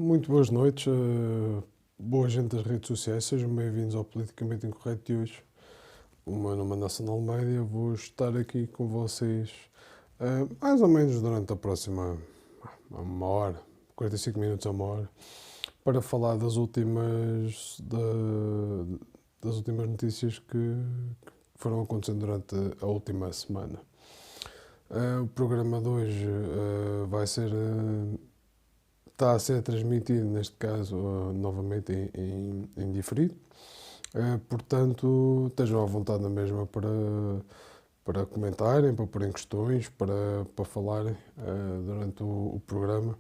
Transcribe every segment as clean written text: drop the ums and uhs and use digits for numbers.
Muito boas noites, boa gente das redes sociais, sejam bem-vindos ao Politicamente Incorreto de hoje. O meu nome é Nelson Almeida, vou estar aqui com vocês mais ou menos durante a próxima uma hora, 45 minutos a uma hora, para falar das últimas notícias que foram acontecendo durante a última semana. O programa de hoje está a ser transmitido, neste caso, novamente em diferido. Portanto, estejam à vontade na mesma para comentarem, para porem questões, para falarem durante o programa,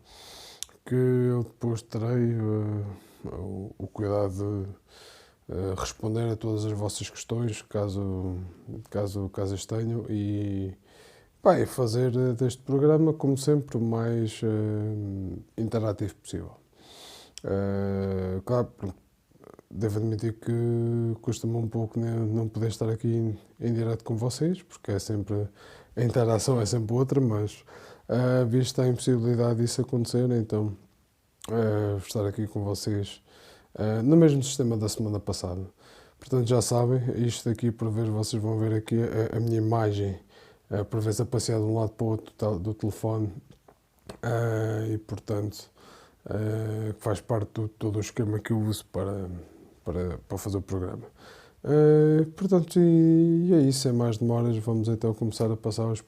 que eu depois terei o cuidado de responder a todas as vossas questões, caso as tenham, e fazer deste programa, como sempre, o mais interativo possível. Claro, devo admitir que custa-me um pouco não poder estar aqui em direto com vocês, porque a interação é sempre outra, mas vista a impossibilidade disso acontecer, então estar aqui com vocês no mesmo sistema da semana passada. Portanto, já sabem, isto aqui, por ver, vocês vão ver aqui a minha imagem, por vezes a passear de um lado para o outro do telefone, e portanto faz parte de todo o esquema que eu uso para fazer o programa. Portanto, e é isso, sem mais demoras, vamos então começar a passar às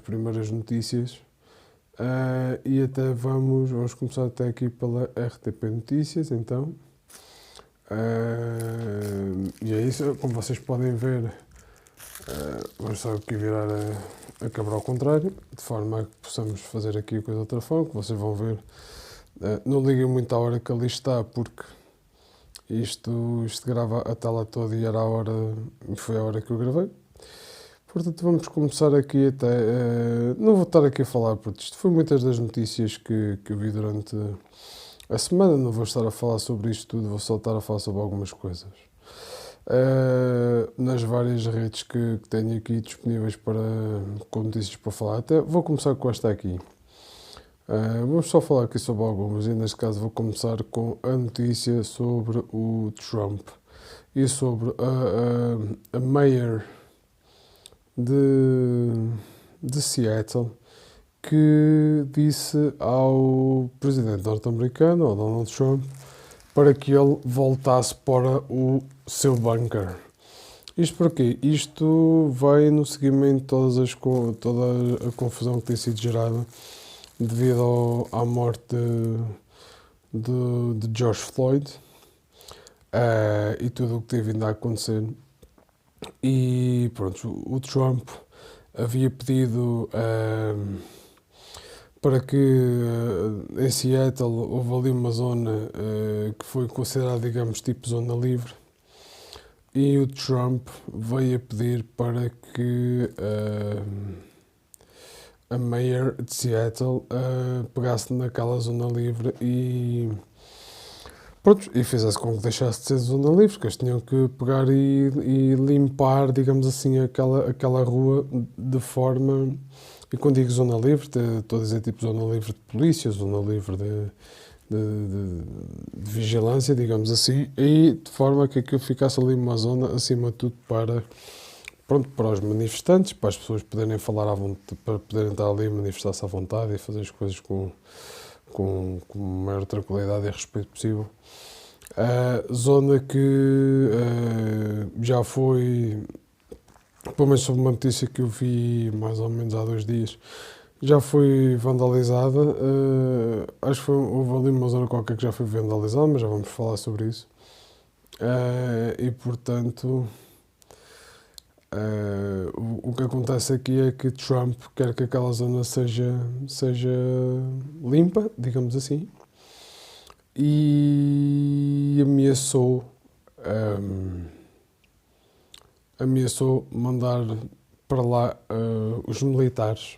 primeiras notícias, e até vamos começar até aqui pela RTP Notícias, então. E é isso, como vocês podem ver, vamos só aqui virar a câmera ao contrário, de forma a que possamos fazer aqui a coisa de outra forma, que vocês vão ver. Não liguem muito à hora que ali está, porque isto grava a tela toda e foi a hora que eu gravei. Portanto, vamos começar aqui até... não vou estar aqui a falar, porque isto foi muitas das notícias que eu vi durante a semana, não vou estar a falar sobre isto tudo, vou só estar a falar sobre algumas coisas. Nas várias redes que tenho aqui disponíveis com notícias para falar. Até vou começar com esta aqui. Vamos só falar aqui sobre algumas, e neste caso vou começar com a notícia sobre o Trump e sobre a mayor de Seattle, que disse ao presidente norte-americano, ao Donald Trump, para que ele voltasse para o seu bunker. Isto porquê? Isto vai no seguimento de toda a confusão que tem sido gerada devido à morte de George Floyd, e tudo o que tem vindo a acontecer. E pronto, o Trump havia pedido para que em Seattle houve ali uma zona que foi considerada, digamos, tipo zona livre, e o Trump veio a pedir para que a mayor de Seattle pegasse naquela zona livre e fizesse com que deixasse de ser zona livre, que eles tinham que pegar e limpar, digamos assim, aquela rua de forma... E quando digo zona livre, estou a dizer tipo zona livre de polícia, zona livre de vigilância, digamos assim, e de forma que aquilo ficasse ali uma zona, acima de tudo, para os manifestantes, para as pessoas poderem falar à vontade, para poderem estar ali e manifestar-se à vontade e fazer as coisas com a maior tranquilidade e respeito possível. Zona que já foi... Pelo menos sobre uma notícia que eu vi mais ou menos há 2 dias, já foi vandalizada. Acho que houve ali uma zona qualquer que já foi vandalizada, mas já vamos falar sobre isso. E portanto, o que acontece aqui é que Trump quer que aquela zona seja limpa, digamos assim, e ameaçou mandar para lá os militares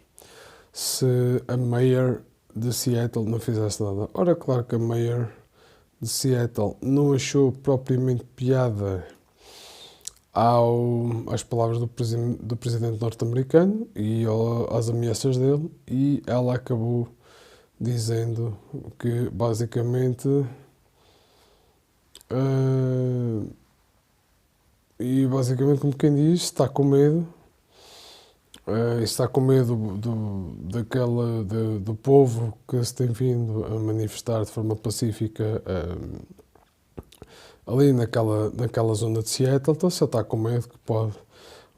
se a mayor de Seattle não fizesse nada. Ora, claro que a mayor de Seattle não achou propriamente piada às palavras do presidente norte-americano e às ameaças dele, e ela acabou dizendo que basicamente e basicamente como quem diz, está com medo. Está com medo do povo que se tem vindo a manifestar de forma pacífica ali naquela zona de Seattle. Então, só está com medo que pode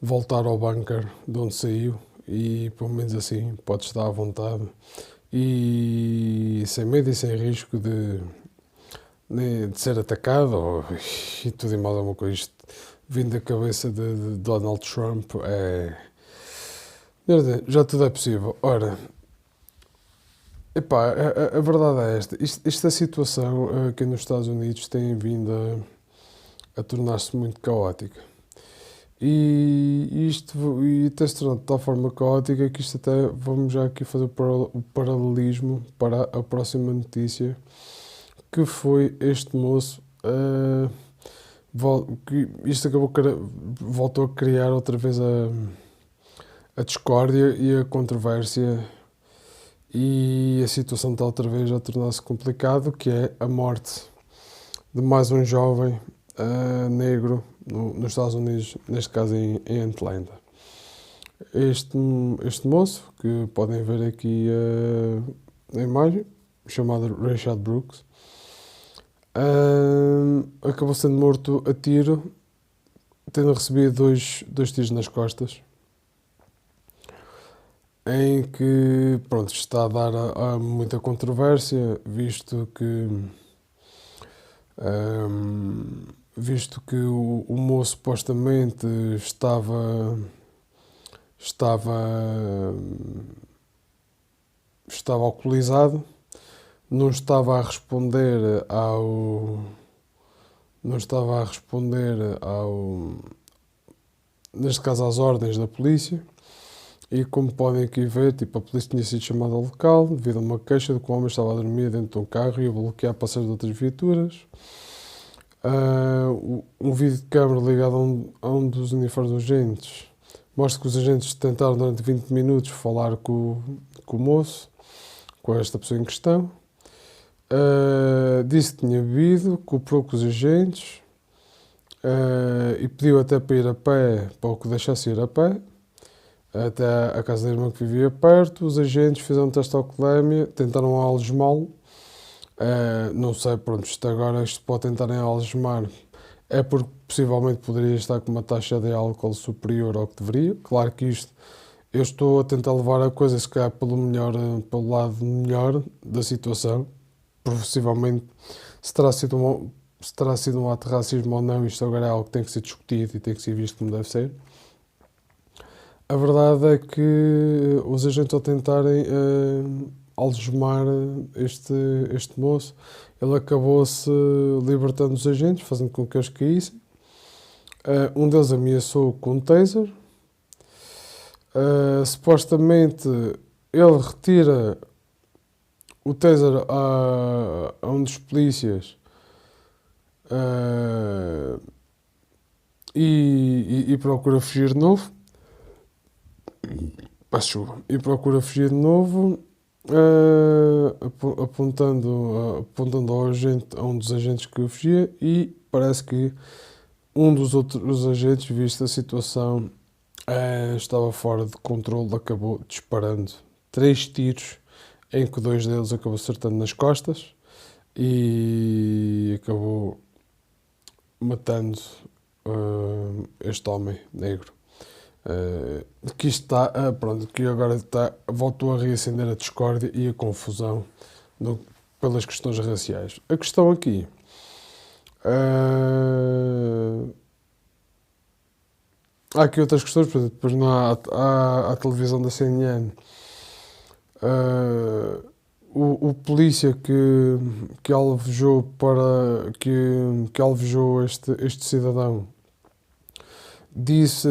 voltar ao bunker de onde saiu e, pelo menos assim, pode estar à vontade e sem medo e sem risco de ser atacado e tudo e mais alguma coisa. Isto vindo da cabeça de Donald Trump já tudo é possível. Ora, epá, a verdade é esta. Esta situação aqui nos Estados Unidos tem vindo a tornar-se muito caótica. E tem-se tornado de tal forma caótica que isto até, vamos já aqui fazer o paralelismo para a próxima notícia, que foi este moço, que isto voltou a criar outra vez a discórdia e a controvérsia e a situação está outra vez a tornar-se complicado, que é a morte de mais um jovem negro nos Estados Unidos, neste caso em Atlanta. Este moço, que podem ver aqui a imagem, chamado Rayshard Brooks, acabou sendo morto a tiro, tendo recebido dois tiros nas costas, em que, pronto, está a dar a muita controvérsia, visto que o moço supostamente estava alcoolizado, não estava a responder neste caso às ordens da polícia. E como podem aqui ver, tipo, a polícia tinha sido chamada ao local devido a uma queixa de que o homem estava a dormir dentro de um carro e a bloquear passageiros de outras viaturas. Um vídeo de câmara ligado a um dos uniformes dos agentes mostra que os agentes tentaram durante 20 minutos falar com o moço, com esta pessoa em questão. Disse que tinha bebido, cooperou com os agentes e pediu até para ir a pé, para o que deixasse ir a pé até a casa da irmã que vivia perto. Os agentes fizeram um teste de alcoolemia, tentaram algemá-lo. Não sei, pronto, isto pode tentarem algemar, é porque possivelmente poderia estar com uma taxa de álcool superior ao que deveria. Claro que eu estou a tentar levar a coisa, se calhar, pelo lado melhor da situação. Possivelmente, se terá sido um ato de racismo ou não, isto agora é algo que tem que ser discutido e tem que ser visto como deve ser. A verdade é que os agentes, ao tentarem algemar este moço, ele acabou-se libertando dos agentes, fazendo com que eles caíssem. Um deles ameaçou com um taser. Supostamente, ele retira o taser a um dos polícias e procura fugir de novo. E procura fugir de novo, apontando a um dos agentes que fugia, e parece que um dos outros agentes, vista a situação, estava fora de controle, acabou disparando 3 tiros, em que 2 deles acabou acertando nas costas e acabou matando este homem negro. Que está, pronto, que agora voltou a reacender a discórdia e a confusão pelas questões raciais. A questão aqui há aqui outras questões, por exemplo, depois há a televisão da CNN, o polícia que alvejou que alvejou este cidadão disse,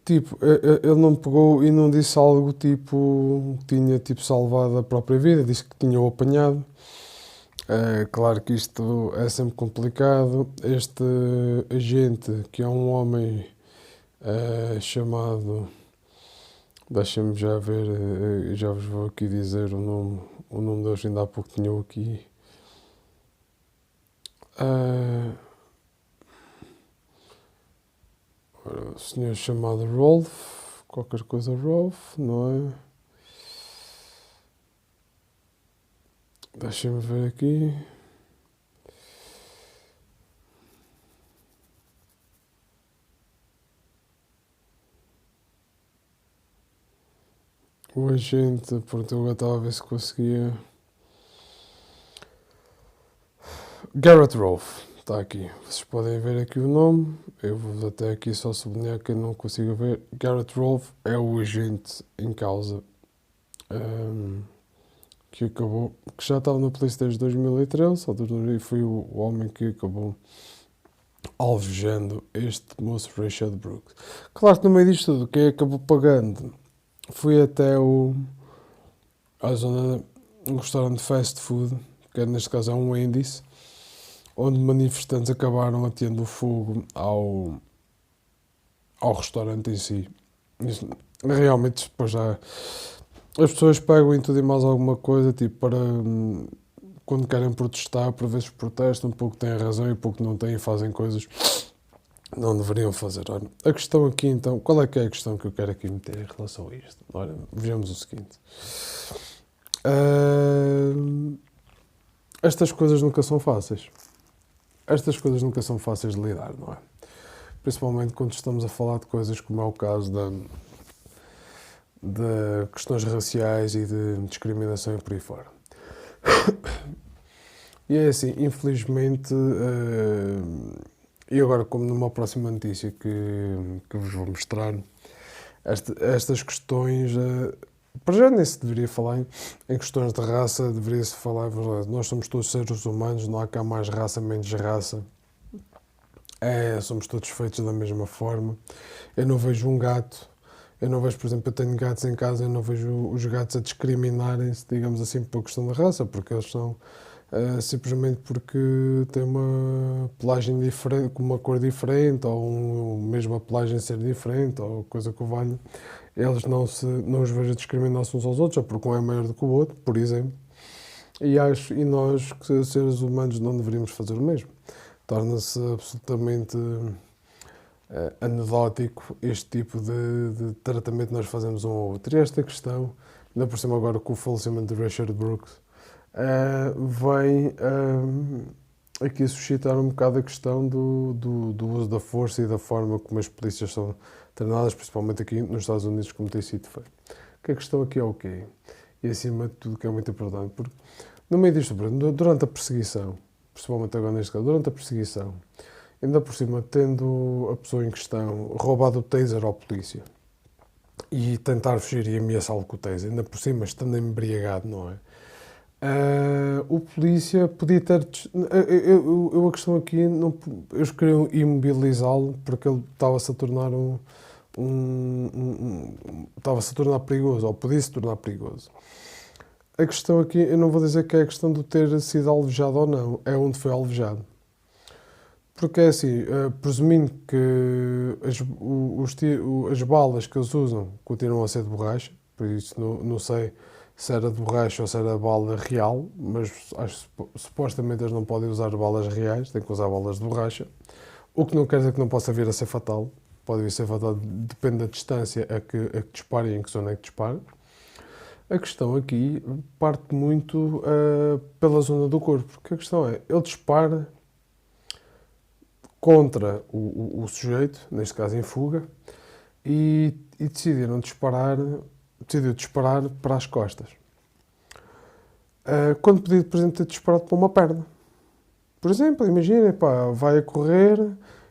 tipo, ele não pegou e não disse algo tipo que tinha tipo salvado a própria vida, disse que tinha o apanhado. Claro que isto é sempre complicado. Este agente, que é um homem chamado Deixem-me já ver, já vos vou aqui dizer o nome deles, ainda há pouco tinham aqui. O senhor chamado Rolf, qualquer coisa Rolf, não é? Deixem-me ver aqui. O agente, pronto, eu agora estava a ver se conseguia. Garrett Rolfe, está aqui. Vocês podem ver aqui o nome. Eu vou até aqui só sublinhar que eu não consigo ver. Garrett Rolfe é o agente em causa que acabou, que já estava na polícia desde 2013, e foi o homem que acabou alvejando este moço Rayshard Brooks. Claro que no meio disto tudo, quem acabou pagando foi até a zona, um restaurante fast food, que neste caso é um Wendy's, onde manifestantes acabaram atendo o fogo ao restaurante em si. Isso, realmente, depois já as pessoas pegam em tudo e mais alguma coisa, tipo, para quando querem protestar, por vezes protestam, pouco têm razão e pouco não têm, fazem coisas que não deveriam fazer. Ora, a questão aqui então, qual é que é a questão que eu quero aqui meter em relação a isto? Ora, vejamos o seguinte. Estas coisas nunca são fáceis. Estas coisas nunca são fáceis de lidar, não é? Principalmente quando estamos a falar de coisas como é o caso de questões raciais e de discriminação e por aí fora. E é assim, infelizmente, e agora como numa próxima notícia que vos vou mostrar, estas questões, para já nem se deveria falar em questões de raça, deveria-se falar, nós somos todos seres humanos, não há cá mais raça, menos raça. Somos todos feitos da mesma forma. Eu não vejo um gato, eu não vejo, por exemplo, eu tenho gatos em casa, eu não vejo os gatos a discriminarem-se, digamos assim, por questão da raça, porque eles são simplesmente porque têm uma pelagem diferente, com uma cor diferente, ou mesmo a pelagem ser diferente, ou coisa que o valha, eles não os vejo a discriminar-se uns aos outros, ou porque um é maior do que o outro, por exemplo. E nós, seres humanos, não deveríamos fazer o mesmo. Torna-se absolutamente anedótico este tipo de tratamento que nós fazemos um ao outro. E esta questão, ainda por cima agora com o falecimento de Rayshard Brooks, vem aqui suscitar um bocado a questão do uso da força e da forma como as polícias são treinadas, principalmente aqui nos Estados Unidos, como tem sido feito. Que a questão aqui é o quê? E acima de tudo que é muito importante, porque no meio disto, durante a perseguição, principalmente agora neste caso, durante a perseguição, ainda por cima, tendo a pessoa em questão roubado o taser ao polícia e tentar fugir e ameaçá-lo com o taser, ainda por cima, estando embriagado, não é? O polícia podia ter. Eu a questão aqui, não, eles queriam imobilizá-lo porque ele estava-se a tornar estava-se a tornar perigoso, ou podia se tornar perigoso. A questão aqui, eu não vou dizer que é a questão de ter sido alvejado ou não, é onde foi alvejado. Porque é assim, presumindo que as balas que eles usam continuam a ser de borracha, por isso não sei se era de borracha ou se era bala real, mas acho que supostamente eles não podem usar balas reais, têm que usar balas de borracha, o que não quer dizer que não possa vir a ser fatal, pode vir a ser fatal, depende da distância a que dispara e em que zona é que dispara. A questão aqui parte muito pela zona do corpo, porque a questão é, ele dispara contra o sujeito, neste caso em fuga, e decidiu disparar para as costas. Quando podia, por exemplo, ter disparado para uma perna. Por exemplo, imaginem, vai a correr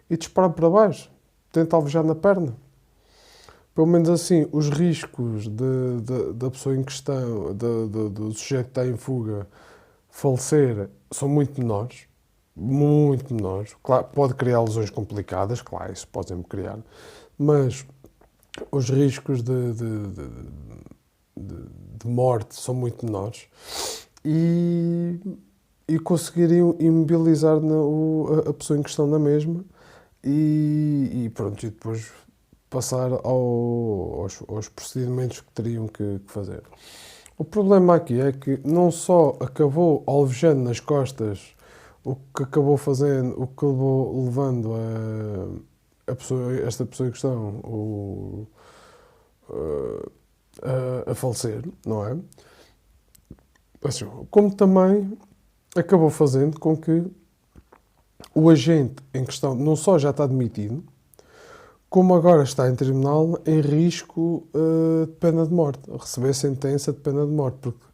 e dispara para baixo. Tenta alvejar na perna. Pelo menos assim, os riscos da pessoa em questão, do sujeito que está em fuga, falecer, são muito menores. Muito menores. Claro, pode criar lesões complicadas, claro, isso pode sempre criar. Mas os riscos de morte são muito menores. E conseguiriam imobilizar a pessoa em questão na mesma. E pronto, e depois passar aos procedimentos que teriam que fazer. O problema aqui é que não só acabou alvejando nas costas o que acabou fazendo, o que levou levando esta pessoa em questão a falecer, não é? Assim, como também acabou fazendo com que o agente em questão não só já está demitido, como agora está em tribunal em risco de pena de morte, receber sentença de pena de morte, porque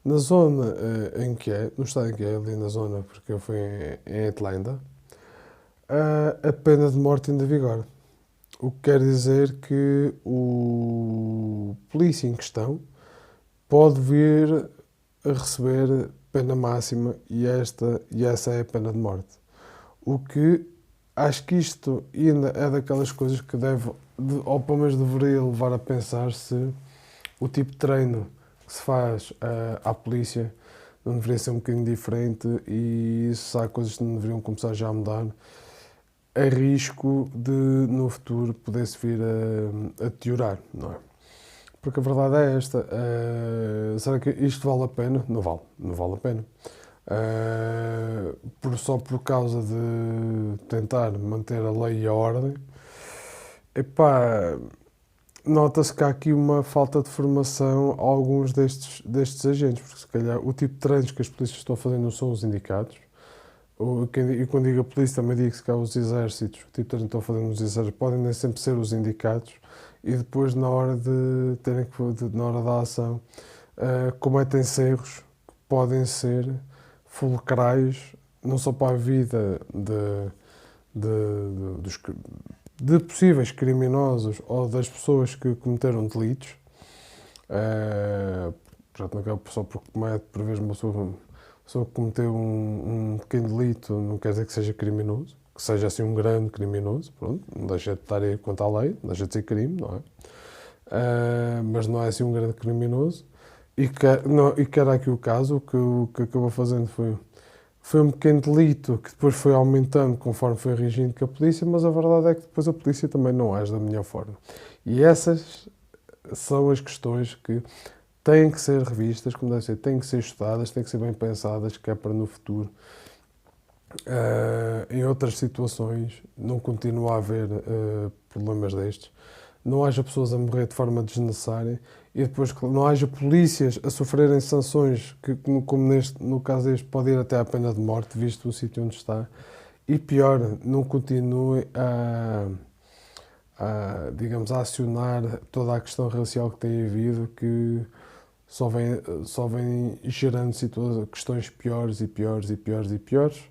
na zona em que é, no estado em que é, ali na zona, porque eu fui em Atlanta, a pena de morte ainda vigora. O que quer dizer que o polícia em questão pode vir a receber pena máxima e essa é a pena de morte. O que acho que isto ainda é daquelas coisas que deve, ou pelo menos deveria levar a pensar se o tipo de treino que se faz à polícia não deveria ser um bocadinho diferente e se há coisas que não deveriam começar já a mudar, a risco de no futuro poder-se vir a deteriorar, não é? Porque a verdade é esta, será que isto vale a pena? Não vale, não vale a pena. Só por causa de tentar manter a lei e a ordem, epá, nota-se que há aqui uma falta de formação a alguns destes agentes, porque se calhar o tipo de treinos que as polícias estão a fazer não são os indicados. E quando digo a polícia também digo que se calhar os exércitos, o tipo de treino que estão a fazer nos exércitos podem nem sempre ser os indicados e depois na hora na hora da ação cometem-se erros que podem ser fulcrais não só para a vida de possíveis criminosos ou das pessoas que cometeram delitos, só porque comete, por vezes, uma pessoa que cometeu um pequeno delito não quer dizer que seja criminoso, que seja assim um grande criminoso, pronto, não deixa de estar aí quanto à lei, não deixa de ser crime, não é? Mas não é assim um grande criminoso. E que era aqui o caso, o que acabou fazendo foi um pequeno delito que depois foi aumentando conforme foi reagindo com a polícia, mas a verdade é que depois a polícia também não age da melhor forma. E essas são as questões que têm que ser revistas, como deve ser, têm que ser estudadas, têm que ser bem pensadas, que é para no futuro, em outras situações, não continua a haver problemas destes, não haja pessoas a morrer de forma desnecessária e depois que não haja polícias a sofrerem sanções que, como no caso deste, pode ir até à pena de morte, visto o sítio onde está. E pior, não continue digamos, a acionar toda a questão racial que tem havido, que só vem gerando questões piores e piores e piores e piores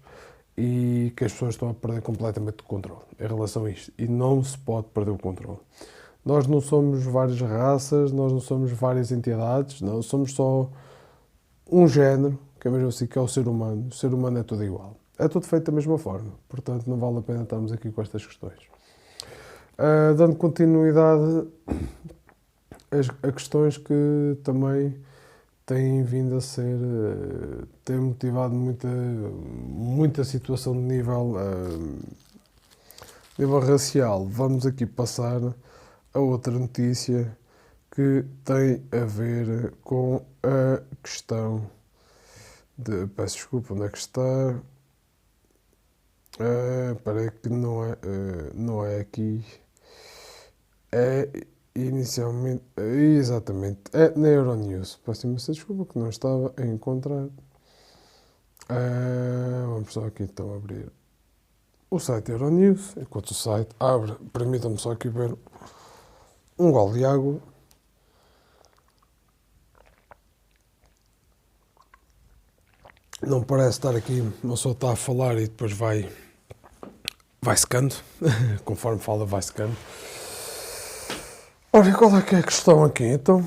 e que as pessoas estão a perder completamente o controle em relação a isto. E não se pode perder o controle. Nós não somos várias raças, nós não somos várias entidades, não, somos só um género, que é mesmo assim, que é o ser humano. O ser humano é tudo igual. É tudo feito da mesma forma. Portanto, não vale a pena estarmos aqui com estas questões. Dando continuidade a questões que também têm vindo a ser, têm motivado muita situação de nível racial. Vamos aqui passar a outra notícia que tem a ver com a questão de... Peço desculpa, onde é que está? Espera que não é aqui. É inicialmente... Exatamente. É na Euronews. Peço imensa desculpa que não estava a encontrar. Vamos só aqui então abrir o site Euronews. Enquanto o site abre, permitam-me só aqui ver um gole de água. Não parece estar aqui, não só está a falar e depois vai secando, conforme fala vai secando. Ora, qual é que é a questão aqui? Então,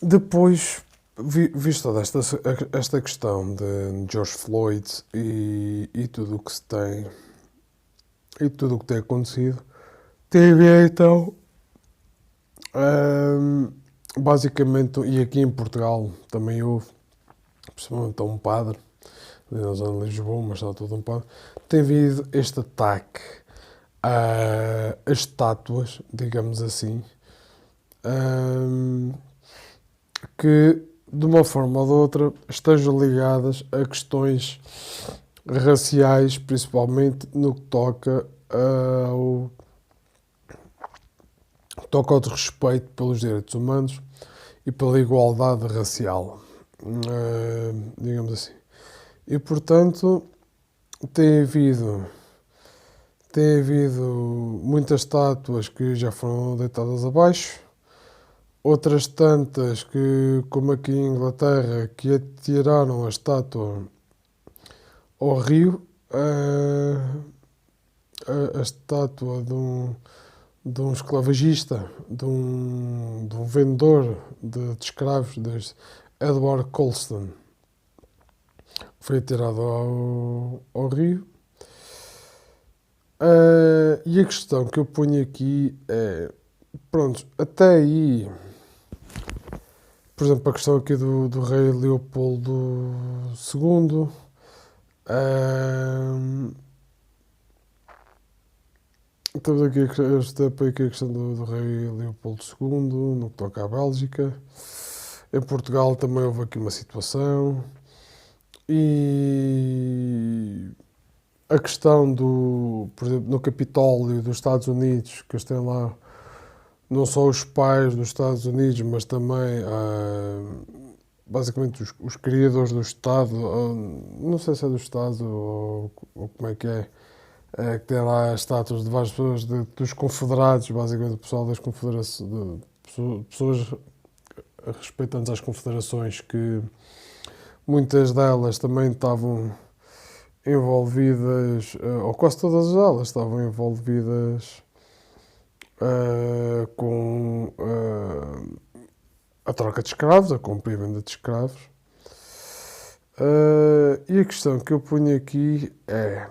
depois, vista esta questão de George Floyd e tudo o que se tem, e tudo o que tem acontecido, teve então, basicamente, e aqui em Portugal também houve, principalmente um padre, na zona de Lisboa, mas está todo um padre, tem havido este ataque as estátuas, digamos assim, hum, que de uma forma ou de outra estejam ligadas a questões raciais, principalmente no que toca ao respeito pelos direitos humanos e pela igualdade racial, digamos assim. E, portanto, tem havido, tem havido muitas estátuas que já foram deitadas abaixo, outras tantas que, como aqui em Inglaterra, que atiraram a estátua ao rio, a estátua de um esclavagista, de um vendedor de escravos, de Edward Colston, foi atirado ao rio. E a questão que eu ponho aqui é, pronto, até aí, por exemplo, a questão aqui do rei Leopoldo II, temos aqui a questão do rei Leopoldo II, no que toca à Bélgica. Em Portugal também houve aqui uma situação. E a questão por exemplo, no Capitólio dos Estados Unidos, que eles têm lá não só os pais dos Estados Unidos, mas também basicamente os criadores do Estado, não sei se é do Estado ou como é, que tem lá estátuas de várias pessoas, dos confederados, basicamente o pessoal das confederações, pessoas respeitantes às confederações, que muitas delas também estavam envolvidas, ou quase todas elas estavam envolvidas com a troca de escravos, a compra e venda de escravos. E a questão que eu ponho aqui é,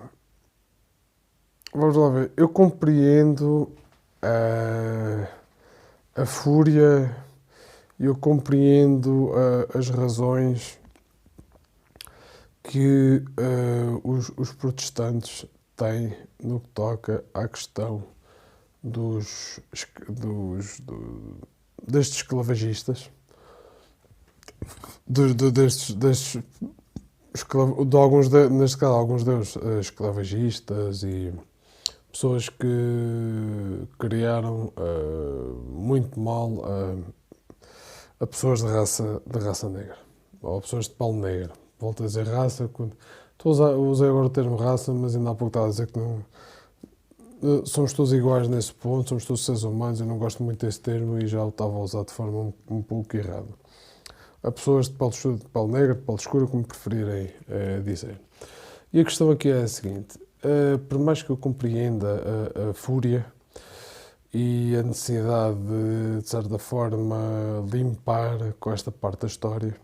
vamos lá ver, eu compreendo a fúria, eu compreendo as razões que os protestantes têm no que toca à questão destes esclavagistas, destes neste caso, alguns deles esclavagistas e pessoas que criaram muito mal a pessoas de raça negra, ou pessoas de pele negra. Volto a dizer raça, usei agora o termo raça, mas ainda há pouco estava a dizer que não. Somos todos iguais nesse ponto, somos todos seres humanos, eu não gosto muito desse termo e já o estava a usar de forma um pouco errada. A pessoas de pele negra, de pele escura, como preferirem dizer. E a questão aqui é a seguinte, por mais que eu compreenda a fúria e a necessidade de certa forma, limpar com esta parte da história,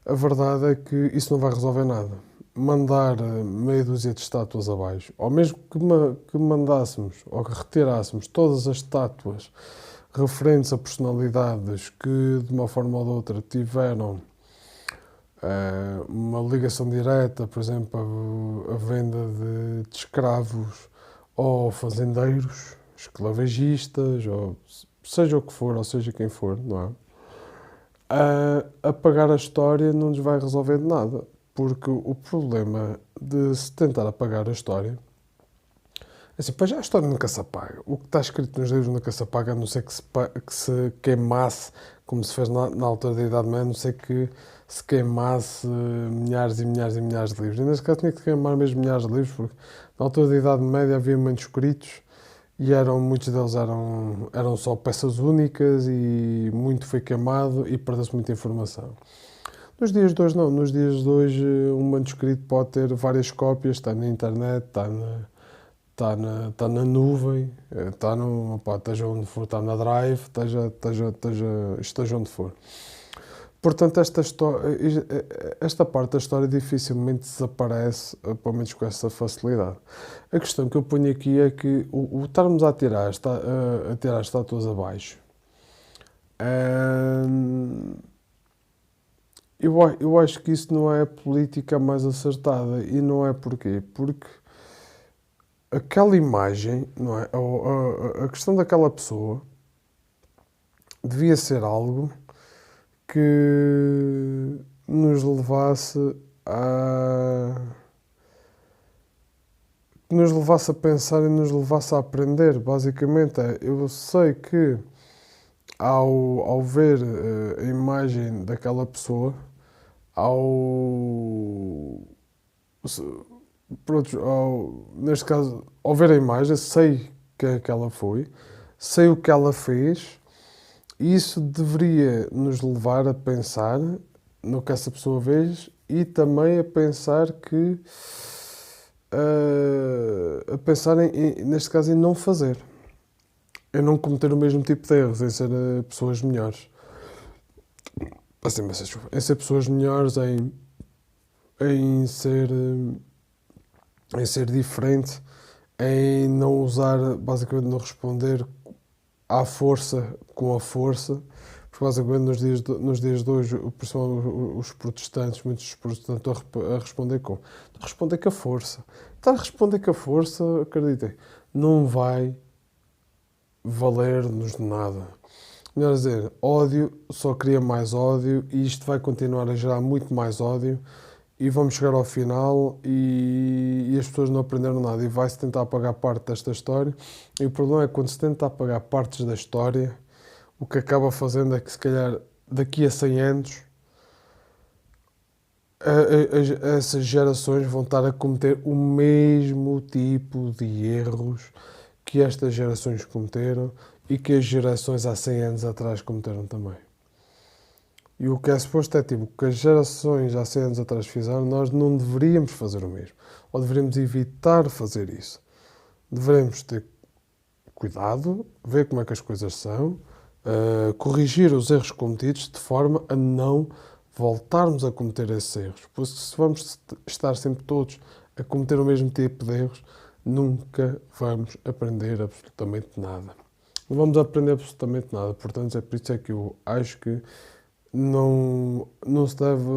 a verdade é que isso não vai resolver nada. Mandar meia dúzia de estátuas abaixo, ou mesmo que mandássemos ou que retirássemos todas as estátuas referentes a personalidades que, de uma forma ou de outra, tiveram uma ligação direta, por exemplo, a venda de escravos ou fazendeiros, esclavagistas, ou seja o que for, ou seja quem for, não é? Apagar a história não nos vai resolver de nada, porque o problema de se tentar apagar a história é assim, pois já a história nunca se apaga. O que está escrito nos livros nunca se apaga, a não ser que se queimasse, como se fez na altura da Idade Média, a não ser que se queimasse milhares e milhares e milhares de livros. E nesse caso tinha que queimar mesmo milhares de livros, porque na altura da Idade Média havia manuscritos e muitos deles eram só peças únicas e muito foi queimado e perdeu-se muita informação. Nos dias de hoje não, nos dias de hoje um manuscrito pode ter várias cópias, está na internet, está na nuvem, esteja onde for, está na Drive, esteja onde for. Portanto, esta parte da história dificilmente desaparece, pelo menos com essa facilidade. A questão que eu ponho aqui é que o estarmos a tirar estátuas abaixo, eu acho que isso não é a política mais acertada. E não é porquê? Porque aquela imagem, não é? A questão daquela pessoa devia ser algo que nos levasse a pensar e nos levasse a aprender. Basicamente, eu sei que ao ver a imagem daquela pessoa, ao, pronto, neste caso, ao ver a imagem, sei quem é que ela foi, sei o que ela fez, e isso deveria nos levar a pensar no que essa pessoa fez e também a pensar que neste caso, em não fazer. Em não cometer o mesmo tipo de erros, em ser pessoas melhores. Assim, mas em ser pessoas melhores, em ser, em ser diferente, em não usar, basicamente não responder à força com a força, porque basicamente nos dias de hoje, os protestantes, muitos dos protestantes estão a responder com? Estão a responder com a força. Está a responder com a força, acreditem, não vai valer-nos de nada. Melhor dizer, ódio só cria mais ódio e isto vai continuar a gerar muito mais ódio e vamos chegar ao final e as pessoas não aprenderam nada e vai-se tentar apagar parte desta história e o problema é que quando se tenta apagar partes da história, o que acaba fazendo é que se calhar daqui a 100 anos essas gerações vão estar a cometer o mesmo tipo de erros que estas gerações cometeram e que as gerações há 100 anos atrás cometeram também. E o que é suposto é tipo, o que as gerações há 100 anos atrás fizeram, nós não deveríamos fazer o mesmo. Ou deveríamos evitar fazer isso. Devemos ter cuidado, ver como é que as coisas são, corrigir os erros cometidos de forma a não voltarmos a cometer esses erros. Porque se vamos estar sempre todos a cometer o mesmo tipo de erros, nunca vamos aprender absolutamente nada. Não vamos aprender absolutamente nada. Portanto, é por isso é que eu acho que não se deve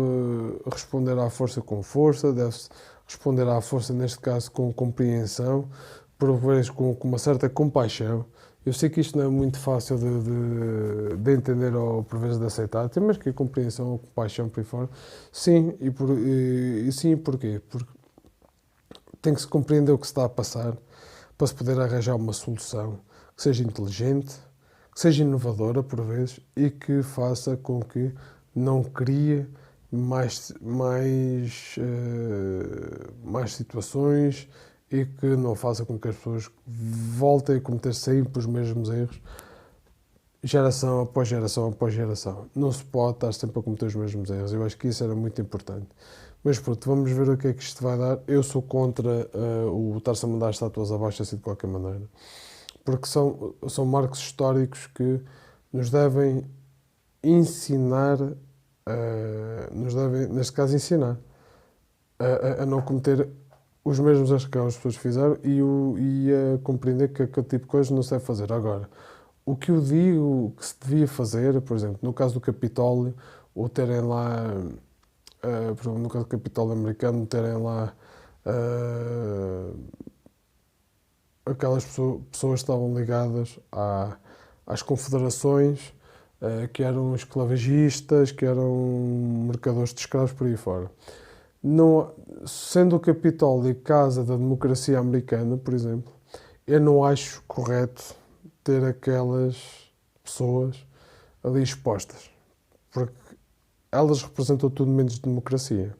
responder à força com força, deve-se responder à força, neste caso, com compreensão, por vezes com uma certa compaixão. Eu sei que isto não é muito fácil de entender ou por vezes de aceitar, mas que a compreensão ou compaixão por aí fora, sim, e sim, porquê? Porque tem que se compreender o que se está a passar para se poder arranjar uma solução que seja inteligente, que seja inovadora por vezes e que faça com que não crie mais situações e que não faça com que as pessoas voltem a cometer sempre os mesmos erros, geração após geração após geração. Não se pode estar sempre a cometer os mesmos erros. Eu acho que isso era muito importante. Mas pronto, vamos ver o que é que isto vai dar. Eu sou contra o estar-se a mandar estátuas abaixo assim de qualquer maneira. Porque são marcos históricos que nos devem ensinar, nos devem, neste caso, ensinar a não cometer os mesmos erros que as pessoas fizeram e a compreender que aquele tipo de coisas não se deve fazer. Agora, o que eu digo que se devia fazer, por exemplo, no caso do Capitólio, ou terem lá, por exemplo, no caso do Capitólio americano, terem lá aquelas pessoas que estavam ligadas às confederações, que eram esclavagistas, que eram mercadores de escravos por aí fora. Não, sendo o Capitólio casa da democracia americana, por exemplo, eu não acho correto ter aquelas pessoas ali expostas, porque elas representam tudo menos democracia.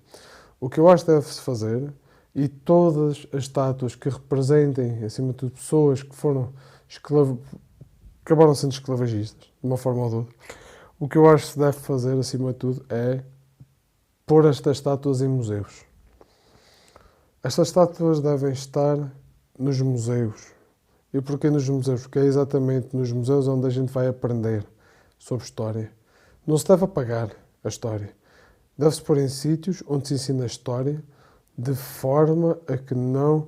O que eu acho que deve-se fazer, e todas as estátuas que representem, acima de tudo, pessoas que foram acabaram sendo esclavagistas, de uma forma ou de outra, o que eu acho que se deve fazer, acima de tudo, é pôr estas estátuas em museus. Estas estátuas devem estar nos museus. E porquê nos museus? Porque é exatamente nos museus onde a gente vai aprender sobre história. Não se deve apagar a história. Deve-se pôr em sítios onde se ensina a história de forma a que não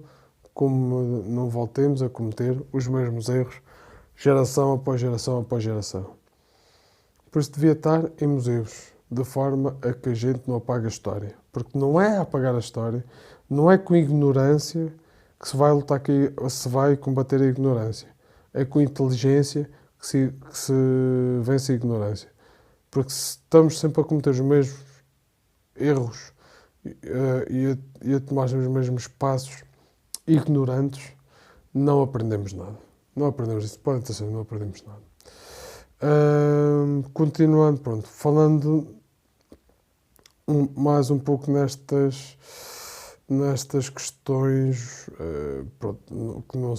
voltemos a cometer os mesmos erros geração após geração após geração. Por isso devia estar em museus, de forma a que a gente não apague a história. Porque não é apagar a história, não é com ignorância que se vai lutar, que se vai combater a ignorância. É com inteligência que se vence a ignorância. Porque se estamos sempre a cometer os mesmos erros e a tomar os mesmos passos ignorantes, não aprendemos nada. Não aprendemos isso. Pode ter sido, não aprendemos nada. Continuando, pronto, falando mais um pouco nestas questões pronto, que não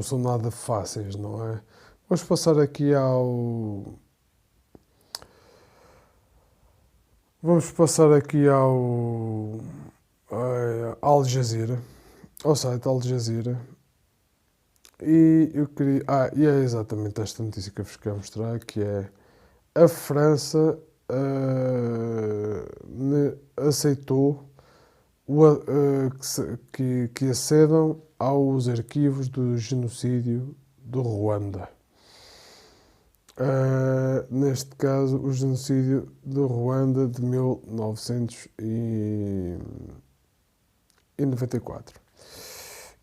são nada fáceis, não é? Vamos passar aqui ao Al Jazeera, ao site Al Jazeera. E eu queria. E é exatamente esta notícia que eu vos quero mostrar, que é a França aceitou que acedam aos arquivos do genocídio do Ruanda. Neste caso, o genocídio do Ruanda de 1994.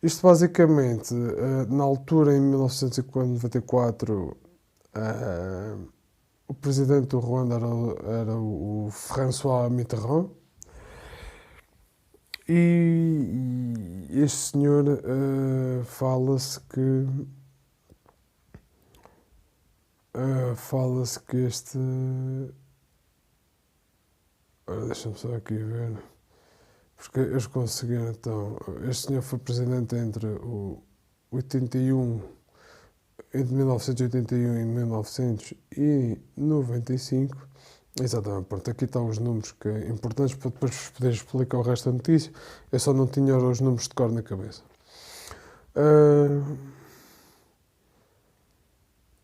Isto basicamente, na altura, em 1994, o presidente do Ruanda era o François Mitterrand, e este senhor fala-se que este. Deixa-me só aqui ver. Porque eles conseguiram, então. Este senhor foi presidente entre o 81, entre 1981 e 1995. Exatamente, pronto, aqui estão os números importantes para depois vos poder explicar o resto da notícia. Eu só não tinha os números de cor na cabeça.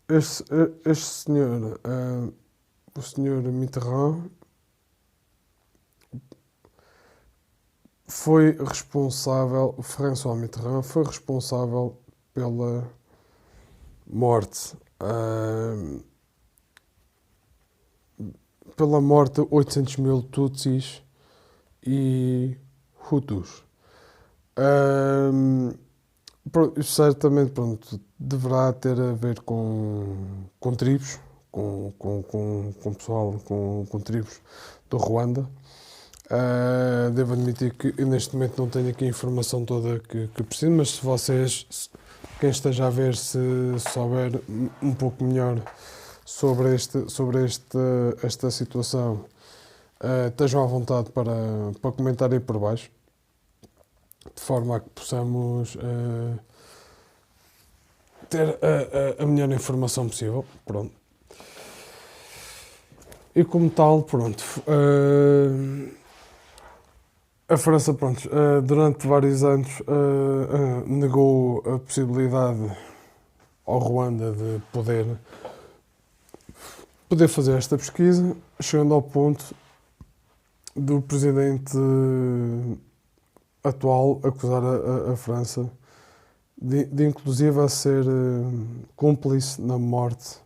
Este senhor, o senhor Mitterrand, o François Mitterrand foi responsável pela morte, de 800 mil Tutsis e Hutus. Certamente, pronto, deverá ter a ver com tribos, com pessoal, com tribos do Ruanda. Devo admitir que eu neste momento não tenho aqui a informação toda que preciso, mas se vocês, quem esteja a ver, se souber um pouco melhor sobre esta situação, estejam à vontade para comentar aí por baixo, de forma a que possamos ter a melhor informação possível. Pronto. E como tal, pronto, a França, pronto, durante vários anos negou a possibilidade ao Ruanda de poder fazer esta pesquisa, chegando ao ponto do presidente atual acusar a França de inclusive a ser cúmplice na morte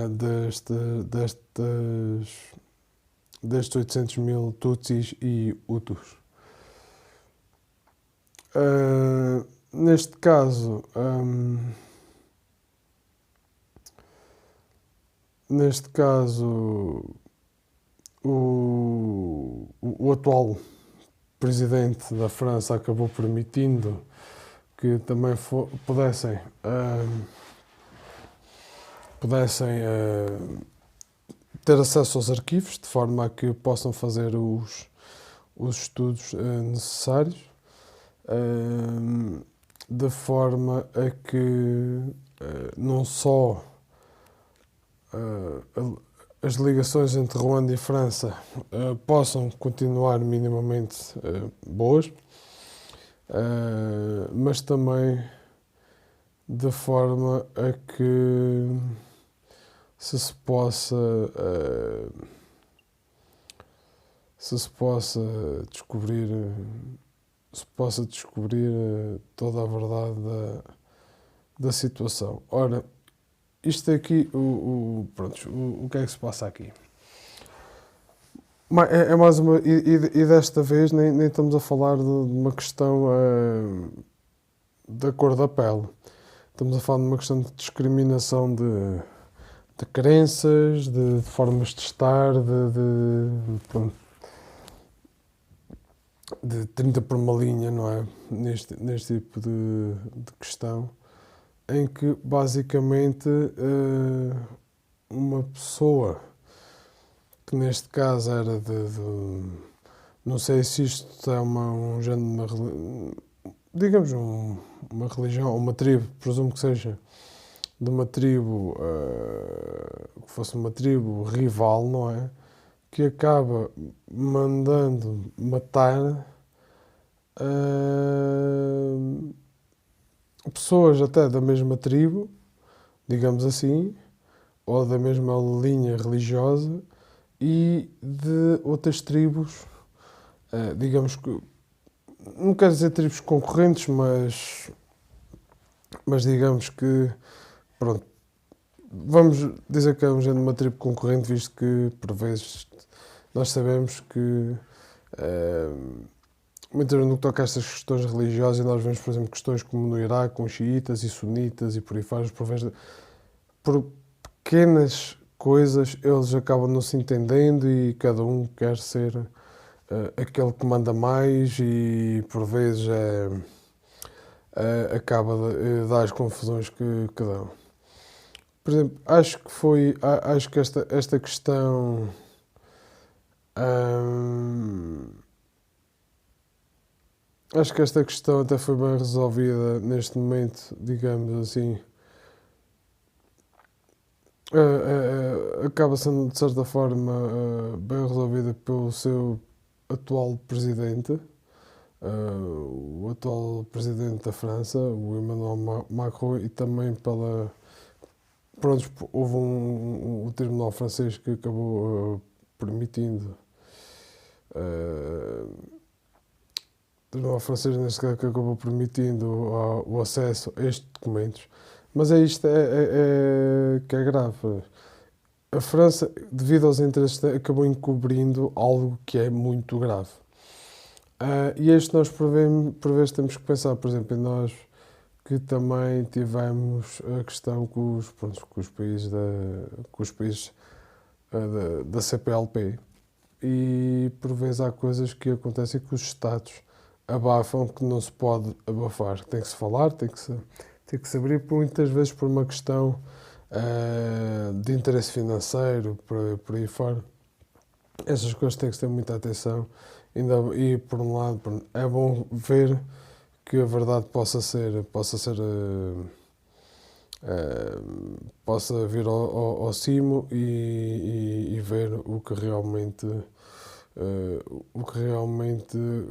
destes 800 mil Tutsis e Hutus. Neste caso, o atual presidente da França acabou permitindo que também pudessem ter acesso aos arquivos, de forma a que possam fazer os estudos necessários, de forma a que não só as ligações entre Ruanda e França possam continuar minimamente boas, mas também de forma a que se possa descobrir toda a verdade da situação. Ora, isto aqui, pronto, o que é que se passa aqui? É mais uma. E desta vez nem estamos a falar de uma questão da cor da pele. Estamos a falar de uma questão de discriminação de crenças, de formas de estar, pronto, de 30 por uma linha, não é? Neste tipo de questão, em que basicamente uma pessoa que neste caso era não sei se isto é um género de digamos uma religião, uma tribo, presumo que seja de uma tribo que fosse uma tribo rival, não é? Que acaba mandando matar pessoas até da mesma tribo, digamos assim, ou da mesma linha religiosa e de outras tribos, digamos que, não quero dizer tribos concorrentes, mas digamos que, pronto, vamos dizer que é um género de uma tribo concorrente, visto que, por vezes, nós sabemos que, muitas vezes no que toca a estas questões religiosas, nós vemos, por exemplo, questões como no Iraque, com xiitas e sunitas e por aí fora, por vezes, por pequenas coisas, eles acabam não se entendendo e cada um quer ser aquele que manda mais e, por vezes, acaba de dar as confusões que dão. Por exemplo, acho que esta questão acho que esta questão até foi bem resolvida neste momento, digamos assim. Acaba sendo de certa forma bem resolvida pelo seu atual presidente, o atual presidente da França, o Emmanuel Macron, e também pela. Pronto, houve o tribunal francês que acabou permitindo. O tribunal francês, neste caso, que acabou permitindo o acesso a estes documentos. Mas isto que é grave. A França, devido aos interesses, acabou encobrindo algo que é muito grave. E isto nós, por vezes, temos que pensar, por exemplo, em nós que também tivemos a questão pronto, com os países da CPLP. E por vezes há coisas que acontecem que os Estados abafam que não se pode abafar. Tem que se falar, tem que se abrir, muitas vezes por uma questão de interesse financeiro, por aí fora. Essas coisas têm que ter muita atenção. E por um lado, é bom ver que a verdade possa vir ao cimo e ver o que realmente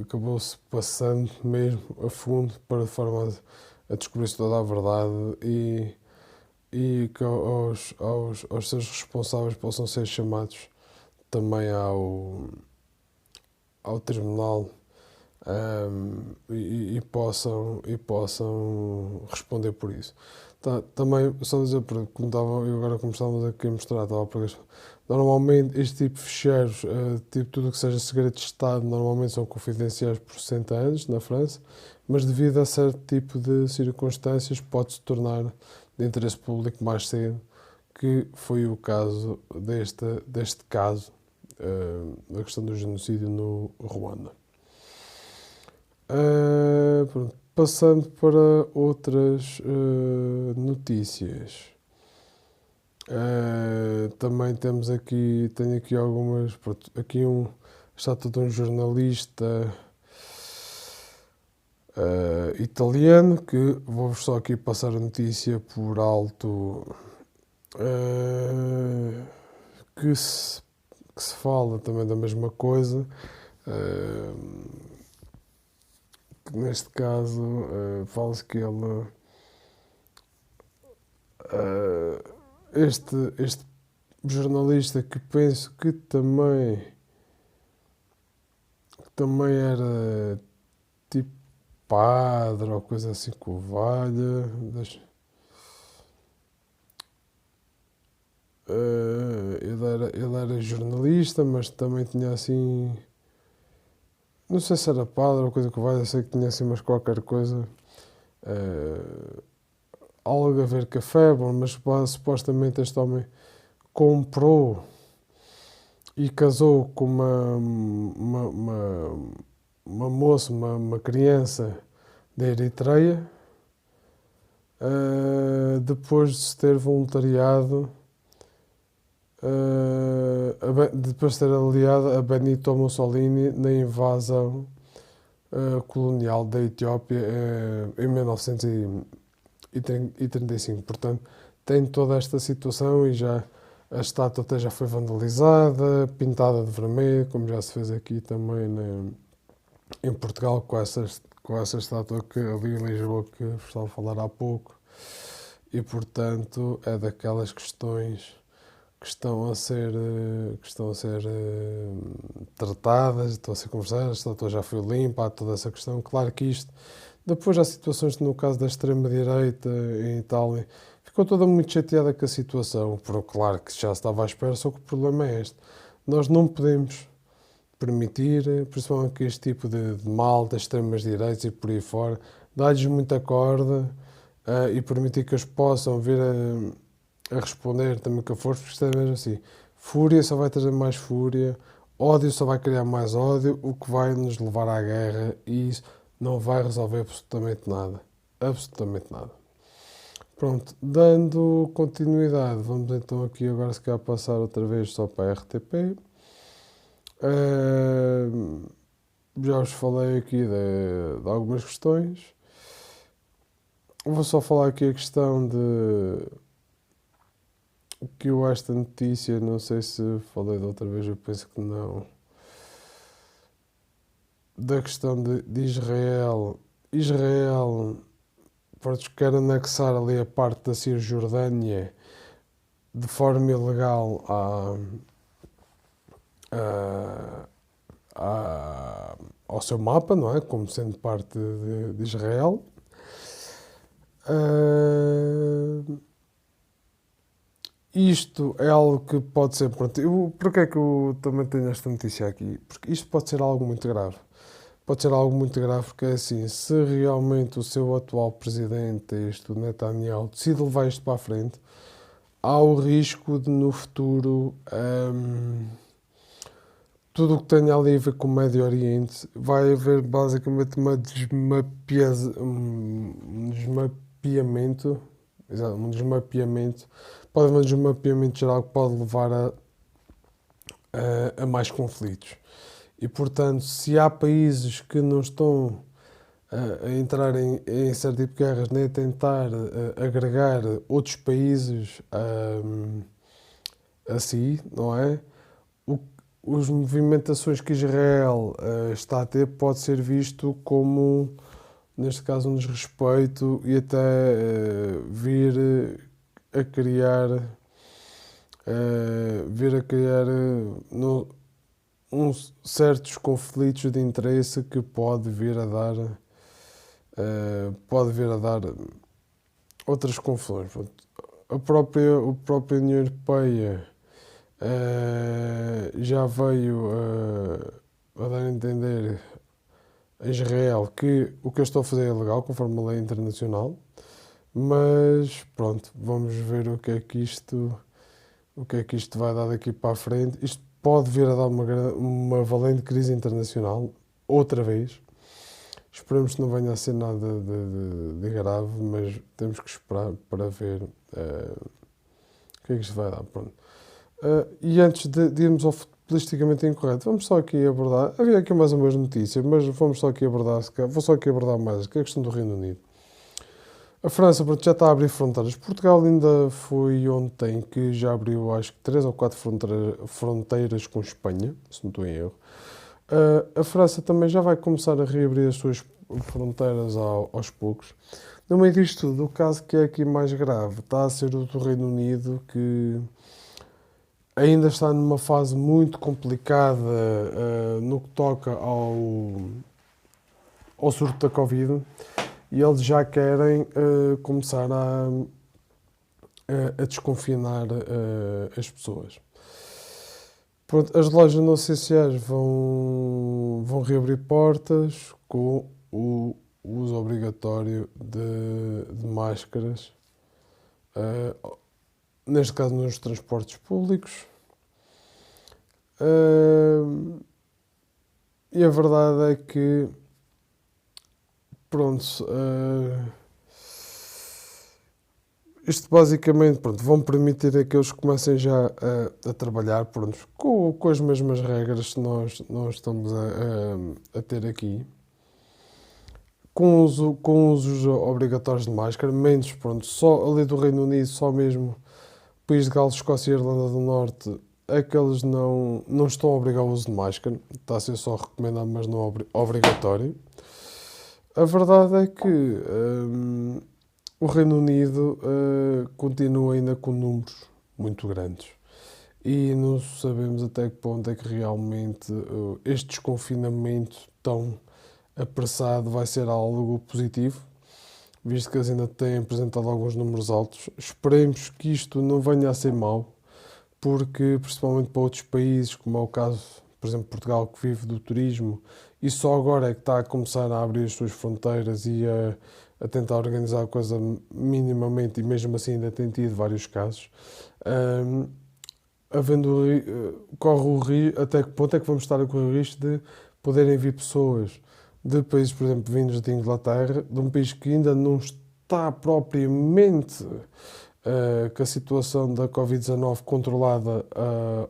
acabou se passando mesmo a fundo, para de forma a descobrir toda a verdade e que aos seus responsáveis possam ser chamados também ao tribunal, e possam responder por isso. Também, só dizer, como estávamos aqui a mostrar, normalmente este tipo de ficheiros, tipo tudo que seja segredo de Estado, normalmente são confidenciais por 60 anos na França, mas devido a certo tipo de circunstâncias pode-se tornar de interesse público mais cedo, que foi o caso deste caso, da questão do genocídio no Ruanda. Pronto. Passando para outras notícias. Também tenho aqui algumas. Pronto, aqui está todo um jornalista italiano, que vou-vos só aqui passar a notícia por alto, que se fala também da mesma coisa. Que neste caso fala-se que ele, este jornalista, que penso que também era tipo padre ou coisa assim que o valha. ele era jornalista, mas também tinha assim, não sei se era padre ou coisa que vai, eu sei que tinha assim, mas qualquer coisa, algo a ver com a febre, mas supostamente este homem comprou e casou com uma moça, uma criança da Eritreia, depois de se ter voluntariado, depois de ter aliado a Benito Mussolini na invasão colonial da Etiópia em 1935. Portanto, tem toda esta situação e já a estátua até já foi vandalizada, pintada de vermelho, como já se fez aqui também em Portugal com essa estátua que ali em Lisboa que estava a falar há pouco. E, portanto, é daquelas questões que estão a ser tratadas, estão a ser conversadas, a estátua já foi limpa, há toda essa questão. Claro que isto, depois há situações, no caso da extrema-direita em Itália, ficou toda muito chateada com a situação, porque claro que já se estava à espera, só que o problema é este. Nós não podemos permitir, principalmente que este tipo de mal das extremas-direitas e por aí fora, dar-lhes muita corda e permitir que eles possam vir a responder também com a força, porque isto é mesmo assim. Fúria só vai trazer mais fúria, ódio só vai criar mais ódio, o que vai nos levar à guerra e isso não vai resolver absolutamente nada. Absolutamente nada. Pronto, dando continuidade, vamos então aqui agora se calhar passar outra vez só para a RTP. Já vos falei aqui de algumas questões. Vou só falar aqui a questão de que eu esta notícia, não sei se falei da outra vez, eu penso que não. Da questão de Israel. Israel, pronto, quer anexar ali a parte da Cisjordânia de forma ilegal ao seu mapa, não é? Como sendo parte de Israel. Isto é algo que pode ser. Pronto, porque é que eu também tenho esta notícia aqui? Porque isto pode ser algo muito grave. Pode ser algo muito grave porque é assim, se realmente o seu atual presidente, o Netanyahu, decide levar isto para a frente, há o risco de no futuro tudo o que tenha ali a ver com o Médio Oriente vai haver basicamente um desmapeamento, exato, pode haver um desmapeamento geral que pode levar a mais conflitos. E, portanto, se há países que não estão a entrar em certo tipo de guerras, nem a tentar agregar outros países a si, não é? As movimentações que Israel está a ter pode ser visto como, neste caso, um desrespeito e até vir a criar certos conflitos de interesse que pode vir a dar outras confusões. A própria União Europeia já veio a dar a entender a Israel que o que eu estou a fazer é ilegal, conforme a lei internacional, mas pronto, vamos ver o que é que isto vai dar daqui para a frente. Isto pode vir a dar uma valente crise internacional, outra vez. Esperemos que não venha a ser nada de grave, mas temos que esperar para ver o que é que isto vai dar. Pronto. E antes de irmos ao futebolisticamente incorreto, vamos só aqui abordar. Havia aqui mais umas notícias, mas vamos só aqui abordar. Vou só aqui abordar mais, que é a questão do Reino Unido. A França, pronto, já está a abrir fronteiras. Portugal ainda foi ontem que já abriu, acho que 3 ou 4 fronteiras com Espanha, se não estou em erro. A França também já vai começar a reabrir as suas fronteiras aos poucos. No meio disto tudo, o caso que é aqui mais grave está a ser o do Reino Unido, que ainda está numa fase muito complicada no que toca ao surto da Covid, e eles já querem começar a desconfinar as pessoas. Pronto, as lojas não essenciais vão reabrir portas com o uso obrigatório de máscaras, eh, neste caso nos transportes públicos. E a verdade é que, pronto, isto basicamente, pronto, vão permitir a que eles comecem já a trabalhar, pronto, com as mesmas regras que nós estamos a ter aqui, com usos obrigatórios de máscara, menos, pronto, só ali do Reino Unido, só mesmo País de Gales, Escócia e Irlanda do Norte, é que eles não estão a obrigar o uso de máscara, está a ser só recomendado, mas não obrigatório. A verdade é que o Reino Unido continua ainda com números muito grandes e não sabemos até que ponto é que realmente este desconfinamento tão apressado vai ser algo positivo, visto que eles ainda têm apresentado alguns números altos. Esperemos que isto não venha a ser mau, porque principalmente para outros países, como é o caso, por exemplo, Portugal, que vive do turismo, e só agora é que está a começar a abrir as suas fronteiras e a tentar organizar a coisa minimamente, e mesmo assim ainda tem tido vários casos. Ahm, corre o risco, até que ponto é que vamos estar a correr o risco de poderem vir pessoas de países, por exemplo, vindos de Inglaterra, de um país que ainda não está propriamente com a situação da Covid-19 controlada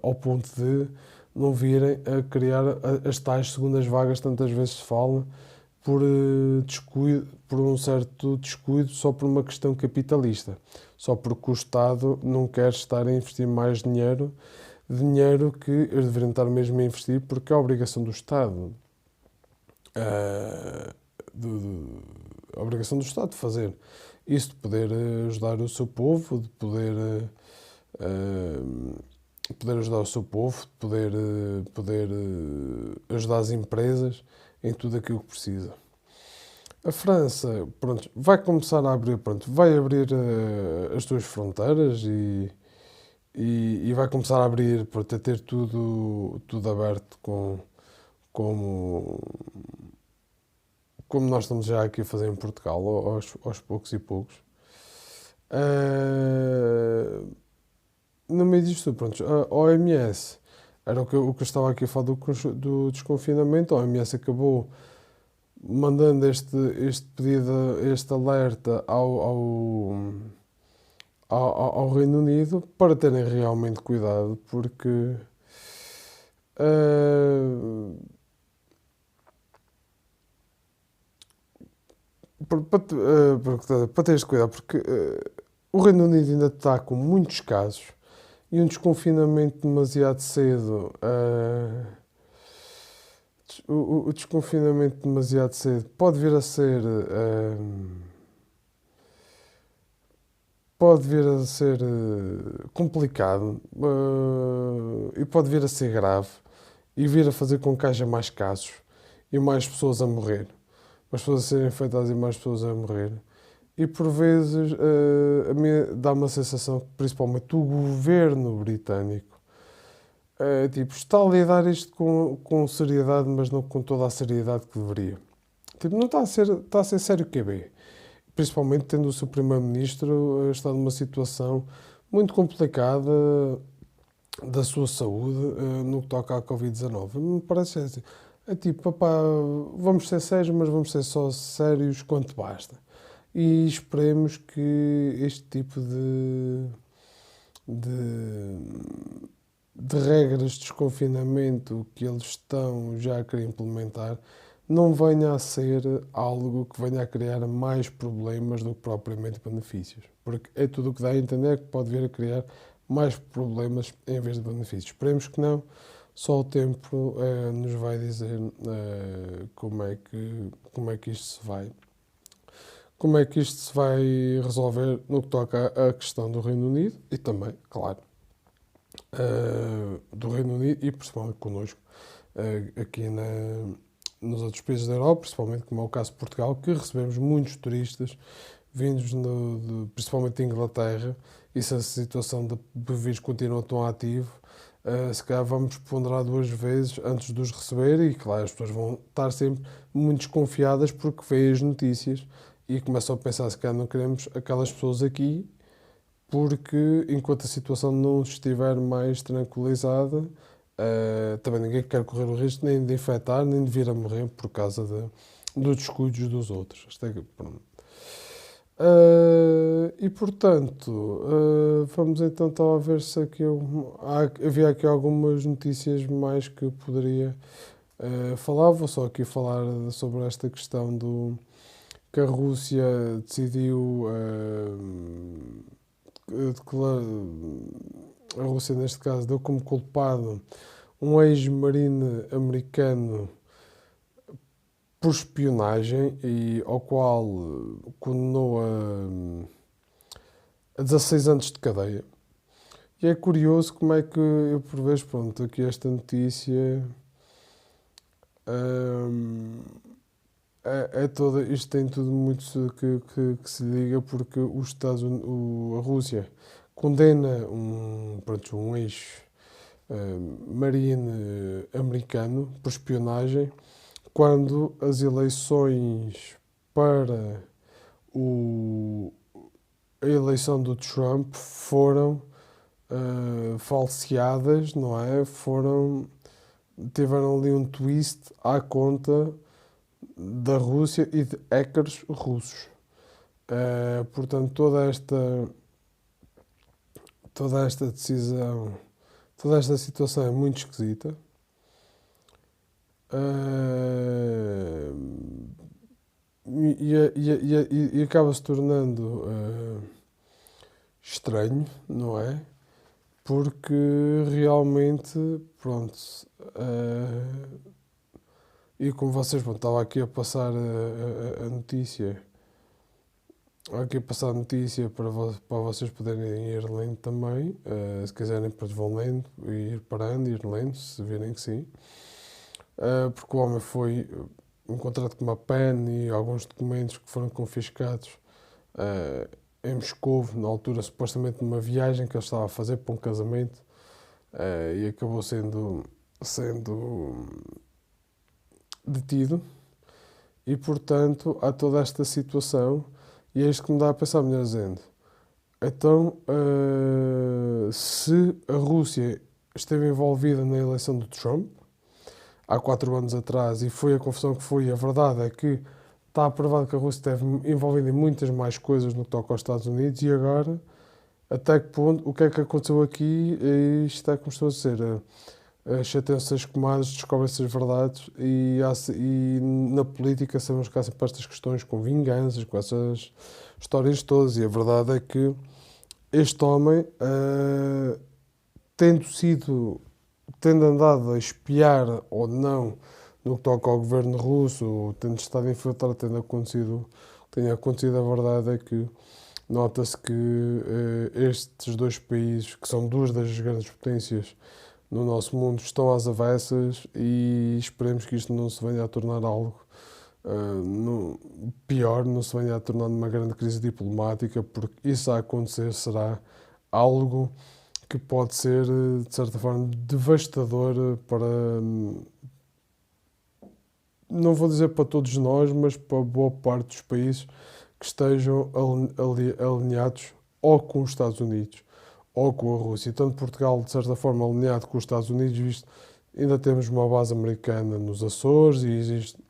ao ponto de não virem a criar as tais segundas vagas, tantas vezes se fala, por descuido, por um certo descuido, só por uma questão capitalista, só porque o Estado não quer estar a investir mais dinheiro que eles deveriam estar mesmo a investir, porque é a obrigação do Estado, uh, a obrigação do Estado de fazer isso, de poder ajudar o seu povo, de poder ajudar o seu povo, de poder ajudar as empresas em tudo aquilo que precisa. A França, pronto, vai começar a abrir, pronto, vai abrir as suas fronteiras e vai começar a abrir, pronto, a ter tudo aberto como, como nós estamos já aqui a fazer em Portugal, aos poucos e poucos. No meio disto, pronto, a OMS, era o que eu estava aqui a falar do desconfinamento, a OMS acabou mandando este pedido, este alerta ao Reino Unido para terem realmente cuidado, porque para teres cuidado, porque o Reino Unido ainda está com muitos casos e um desconfinamento demasiado cedo. O desconfinamento demasiado cedo pode vir a ser complicado, e pode vir a ser grave e vir a fazer com que haja mais casos e mais pessoas a morrer, mais pessoas a serem infectadas e mais pessoas a morrer. E por vezes a mim dá uma sensação que principalmente o governo britânico tipo, está a lidar isto com seriedade, mas não com toda a seriedade que deveria. Tipo, não está a ser sério que é bem. Principalmente tendo o seu primeiro-ministro está numa situação muito complicada da sua saúde no que toca à Covid-19. Me parece assim. É tipo, papá, vamos ser sérios, mas vamos ser só sérios quanto basta. E esperemos que este tipo de, de regras de desconfinamento que eles estão já a querer implementar não venha a ser algo que venha a criar mais problemas do que propriamente benefícios. Porque é tudo o que dá a entender que pode vir a criar mais problemas em vez de benefícios. Esperemos que não, só o tempo nos vai dizer como é que isto se vai. Como é que isto se vai resolver no que toca à questão do Reino Unido e também, claro, do Reino Unido e principalmente connosco aqui nos outros países da Europa, principalmente como é o caso de Portugal, que recebemos muitos turistas vindos principalmente de Inglaterra, e se a situação do vírus continua tão ativo, Se calhar vamos ponderar duas vezes antes de os receber e, claro, as pessoas vão estar sempre muito desconfiadas porque veem as notícias e começam a pensar se calhar não queremos aquelas pessoas aqui porque enquanto a situação não estiver mais tranquilizada, também ninguém quer correr o risco nem de infectar, nem de vir a morrer por causa dos descuidos dos outros. Pronto. E portanto, vamos então a ver se aqui havia aqui algumas notícias mais que eu poderia falar. Vou só aqui falar sobre esta questão do que a Rússia decidiu declarar, a Rússia neste caso deu como culpado um ex-marine americano por espionagem e ao qual condenou a 16 anos de cadeia. E é curioso como é que eu por vezes, pronto, aqui esta notícia é toda, isto tem tudo muito que se liga porque os a Rússia condena pronto, um ex-marine americano por espionagem quando as eleições para a eleição do Trump foram falseadas, não é? Tiveram ali um twist à conta da Rússia e de hackers russos. Portanto, toda esta decisão, toda esta situação é muito esquisita. E acaba se tornando estranho, não é? Porque realmente, pronto, e como vocês, pronto, estava aqui a passar a notícia, aqui a passar a notícia para vocês poderem ir lendo também, se quiserem depois vão lendo, e ir parando, ir lendo, se virem que sim. Porque o homem foi encontrado com uma pen e alguns documentos que foram confiscados em Moscovo, na altura supostamente numa viagem que ele estava a fazer para um casamento, e acabou sendo detido. E portanto há toda esta situação e é isto que me dá a pensar, melhor dizendo. Então, se a Rússia esteve envolvida na eleição do Trump há 4 anos atrás e foi a confusão que foi, a verdade é que está provado que a Rússia esteve envolvida em muitas mais coisas no que toca aos Estados Unidos e agora, até que ponto, o que é que aconteceu aqui? Isto é como estou a dizer, chateiam-se as comadres, descobrem-se as verdades e na política sabemos que há sempre estas questões com vinganças, com essas histórias todas e a verdade é que este homem, tendo andado a espiar ou não no que toca ao governo russo, tendo estado infiltrado, tenha acontecido, a verdade é que nota-se que estes dois países, que são duas das grandes potências no nosso mundo, estão às avessas e esperemos que isto não se venha a tornar algo pior, não se venha a tornar uma grande crise diplomática, porque isso a acontecer será algo que pode ser, de certa forma, devastador para, não vou dizer para todos nós, mas para boa parte dos países que estejam alinhados ou com os Estados Unidos ou com a Rússia. Tanto Portugal, de certa forma, alinhado com os Estados Unidos, visto ainda temos uma base americana nos Açores e existem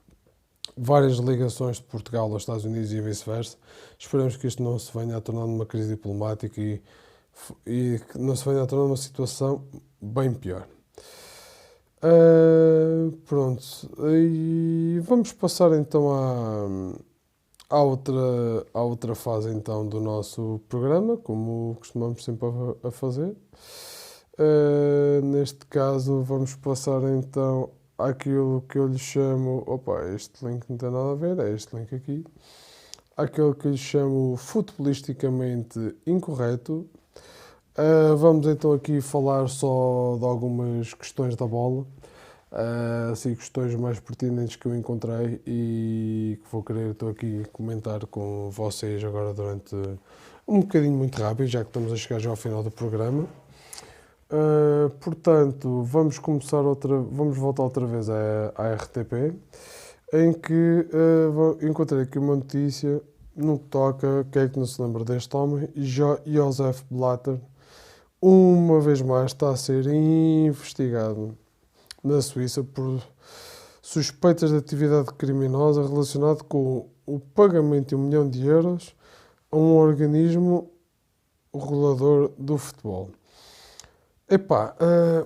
várias ligações de Portugal aos Estados Unidos e vice-versa. Esperamos que isto não se venha a tornar numa crise diplomática e que não se venha a tornar numa situação bem pior. Pronto, e vamos passar então à outra fase então do nosso programa, como costumamos sempre a fazer. Neste caso vamos passar então àquilo que eu lhe chamo, este link não tem nada a ver, é este link aqui, àquilo que eu lhe chamo futebolisticamente incorreto. Vamos então aqui falar só de algumas questões da bola, assim, questões mais pertinentes que eu encontrei e que vou querer estou aqui comentar com vocês agora durante um bocadinho muito rápido, já que estamos a chegar já ao final do programa. Portanto, vamos voltar outra vez à RTP, em que encontrei aqui uma notícia no que toca, quem é que não se lembra deste homem, Joseph Blatter, uma vez mais está a ser investigado na Suíça por suspeitas de atividade criminosa relacionada com o pagamento de 1 milhão de euros a um organismo regulador do futebol. Epá,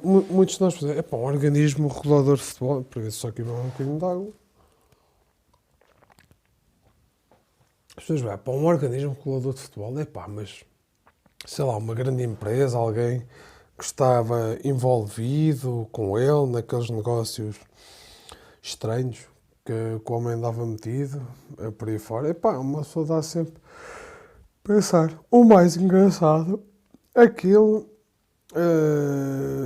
muitos de nós pensam, epá, um organismo regulador de futebol, por isso só aqui vai um bocadinho de água. As pessoas vão, para um organismo regulador de futebol, epá, mas sei lá, uma grande empresa, alguém que estava envolvido com ele naqueles negócios estranhos que o homem andava metido, por aí fora. Epá, uma pessoa dá sempre a pensar. O mais engraçado, aquilo,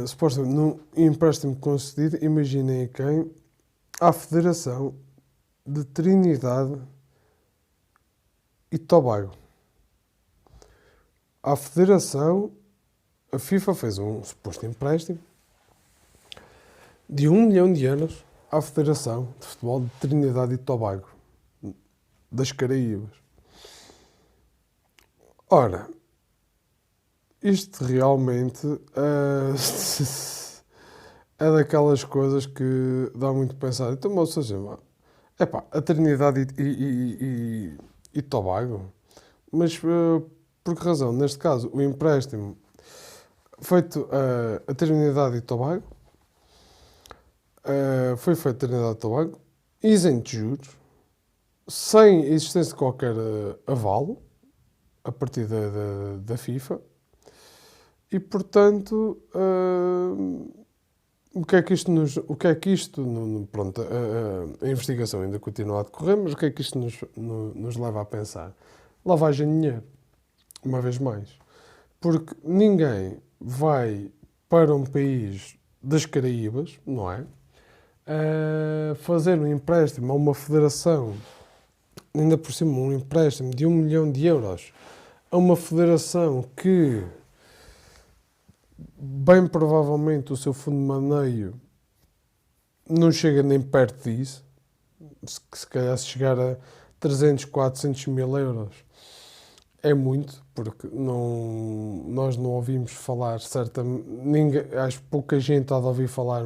supostamente, num empréstimo concedido, imaginem a quem, à Federação de Trinidade e Tobago. À Federação, a FIFA fez um suposto empréstimo de 1 milhão de euros à Federação de Futebol de Trinidade e Tobago, das Caraíbas. Ora, isto realmente é daquelas coisas que dá muito a pensar. Então, ou seja, epá, a Trinidade e Tobago, mas por que razão? Neste caso, o empréstimo feito a Trinidade e Tobago foi feito a Trinidade e Tobago, isento de juros, sem existência de qualquer avalo, a partir da FIFA, e portanto, o que é que isto pronto, a investigação ainda continua a decorrer, mas o que é que isto nos leva a pensar? Lavagem de dinheiro, uma vez mais. Porque ninguém vai para um país das Caraíbas, não é? Fazer um empréstimo a uma federação, ainda por cima um empréstimo de 1 milhão de euros a uma federação que bem provavelmente o seu fundo de maneio não chega nem perto disso, se calhar se chegar a 300, 400 mil euros é muito, porque nós não ouvimos falar, acho que pouca gente há de ouvir falar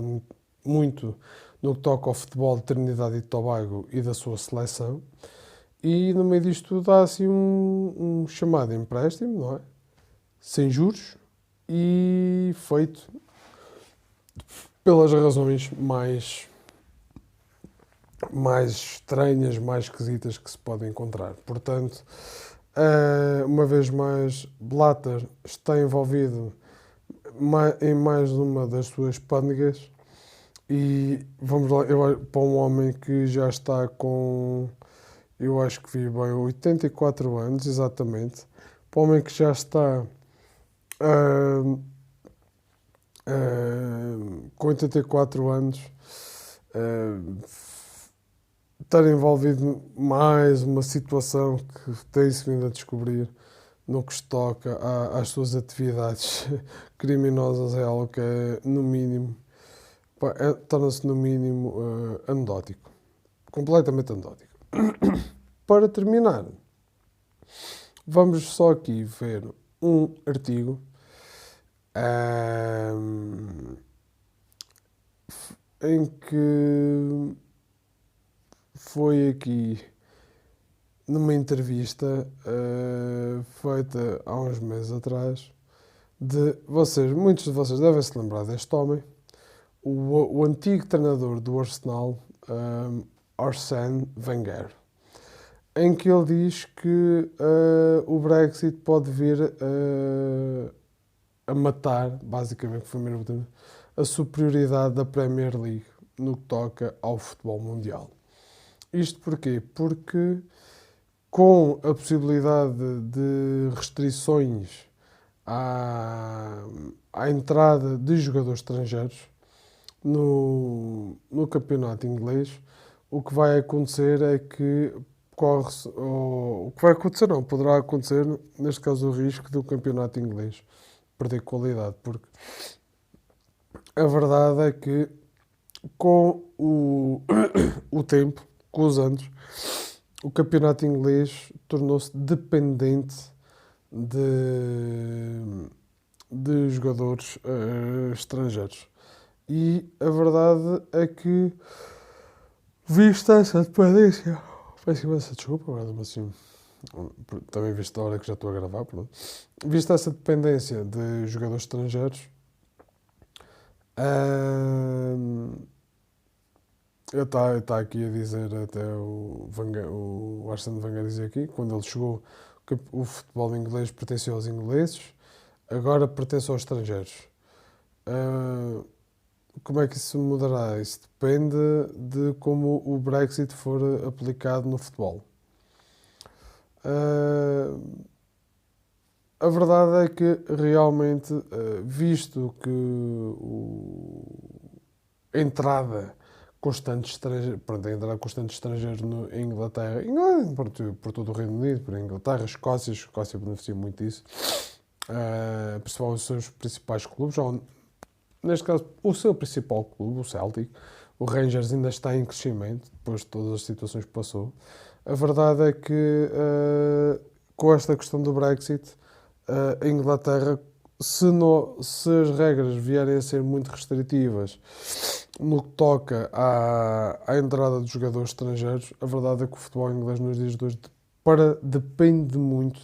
muito no que toca ao futebol de Trinidade e Tobago e da sua seleção, e no meio disto dá assim um chamado empréstimo, não é? Sem juros, e feito pelas razões mais estranhas, mais esquisitas que se podem encontrar. Portanto, uma vez mais, Blatter está envolvido em mais uma das suas pândegas e vamos lá, para um homem que já está com, eu acho que vi bem, 84 anos, exatamente, para um homem que já está com 84 anos, estar envolvido mais uma situação que tem-se vindo a descobrir no que se toca às suas atividades criminosas é algo que é, no mínimo, torna-se no mínimo anedótico. Completamente anedótico. Para terminar, vamos só aqui ver um artigo em que foi aqui numa entrevista feita há uns meses atrás muitos de vocês devem se lembrar deste homem, o antigo treinador do Arsenal, Arsène Wenger, em que ele diz que o Brexit pode vir a matar, basicamente, a superioridade da Premier League no que toca ao futebol mundial. Isto porquê? Porque com a possibilidade de restrições à entrada de jogadores estrangeiros no campeonato inglês, o que vai acontecer é que poderá acontecer, neste caso, o risco do campeonato inglês perder qualidade, porque a verdade é que com o tempo, com os anos, o campeonato inglês tornou-se dependente de jogadores estrangeiros. E a verdade é que, vista essa dependência, peço imensa desculpa, agora assim, também visto a hora que já estou a gravar, pronto. Vista essa dependência de jogadores estrangeiros, eu está aqui a dizer até o Arsene Wenger dizer aqui, quando ele chegou, que o futebol inglês pertencia aos ingleses, agora pertence aos estrangeiros. Ah, como é que isso mudará? Isso depende de como o Brexit for aplicado no futebol. Ah, a verdade é que realmente, visto que a entrada constante estrangeiro, pronto, a entrada constante estrangeiro em Inglaterra, por todo o Reino Unido, por Inglaterra, Escócia beneficia muito disso, principalmente os seus principais clubes, ou, neste caso, o seu principal clube, o Celtic. O Rangers ainda está em crescimento, depois de todas as situações que passou. A verdade é que, com esta questão do Brexit, a Inglaterra, se as regras vierem a ser muito restritivas no que toca à entrada de jogadores estrangeiros, a verdade é que o futebol inglês nos dias de hoje depende muito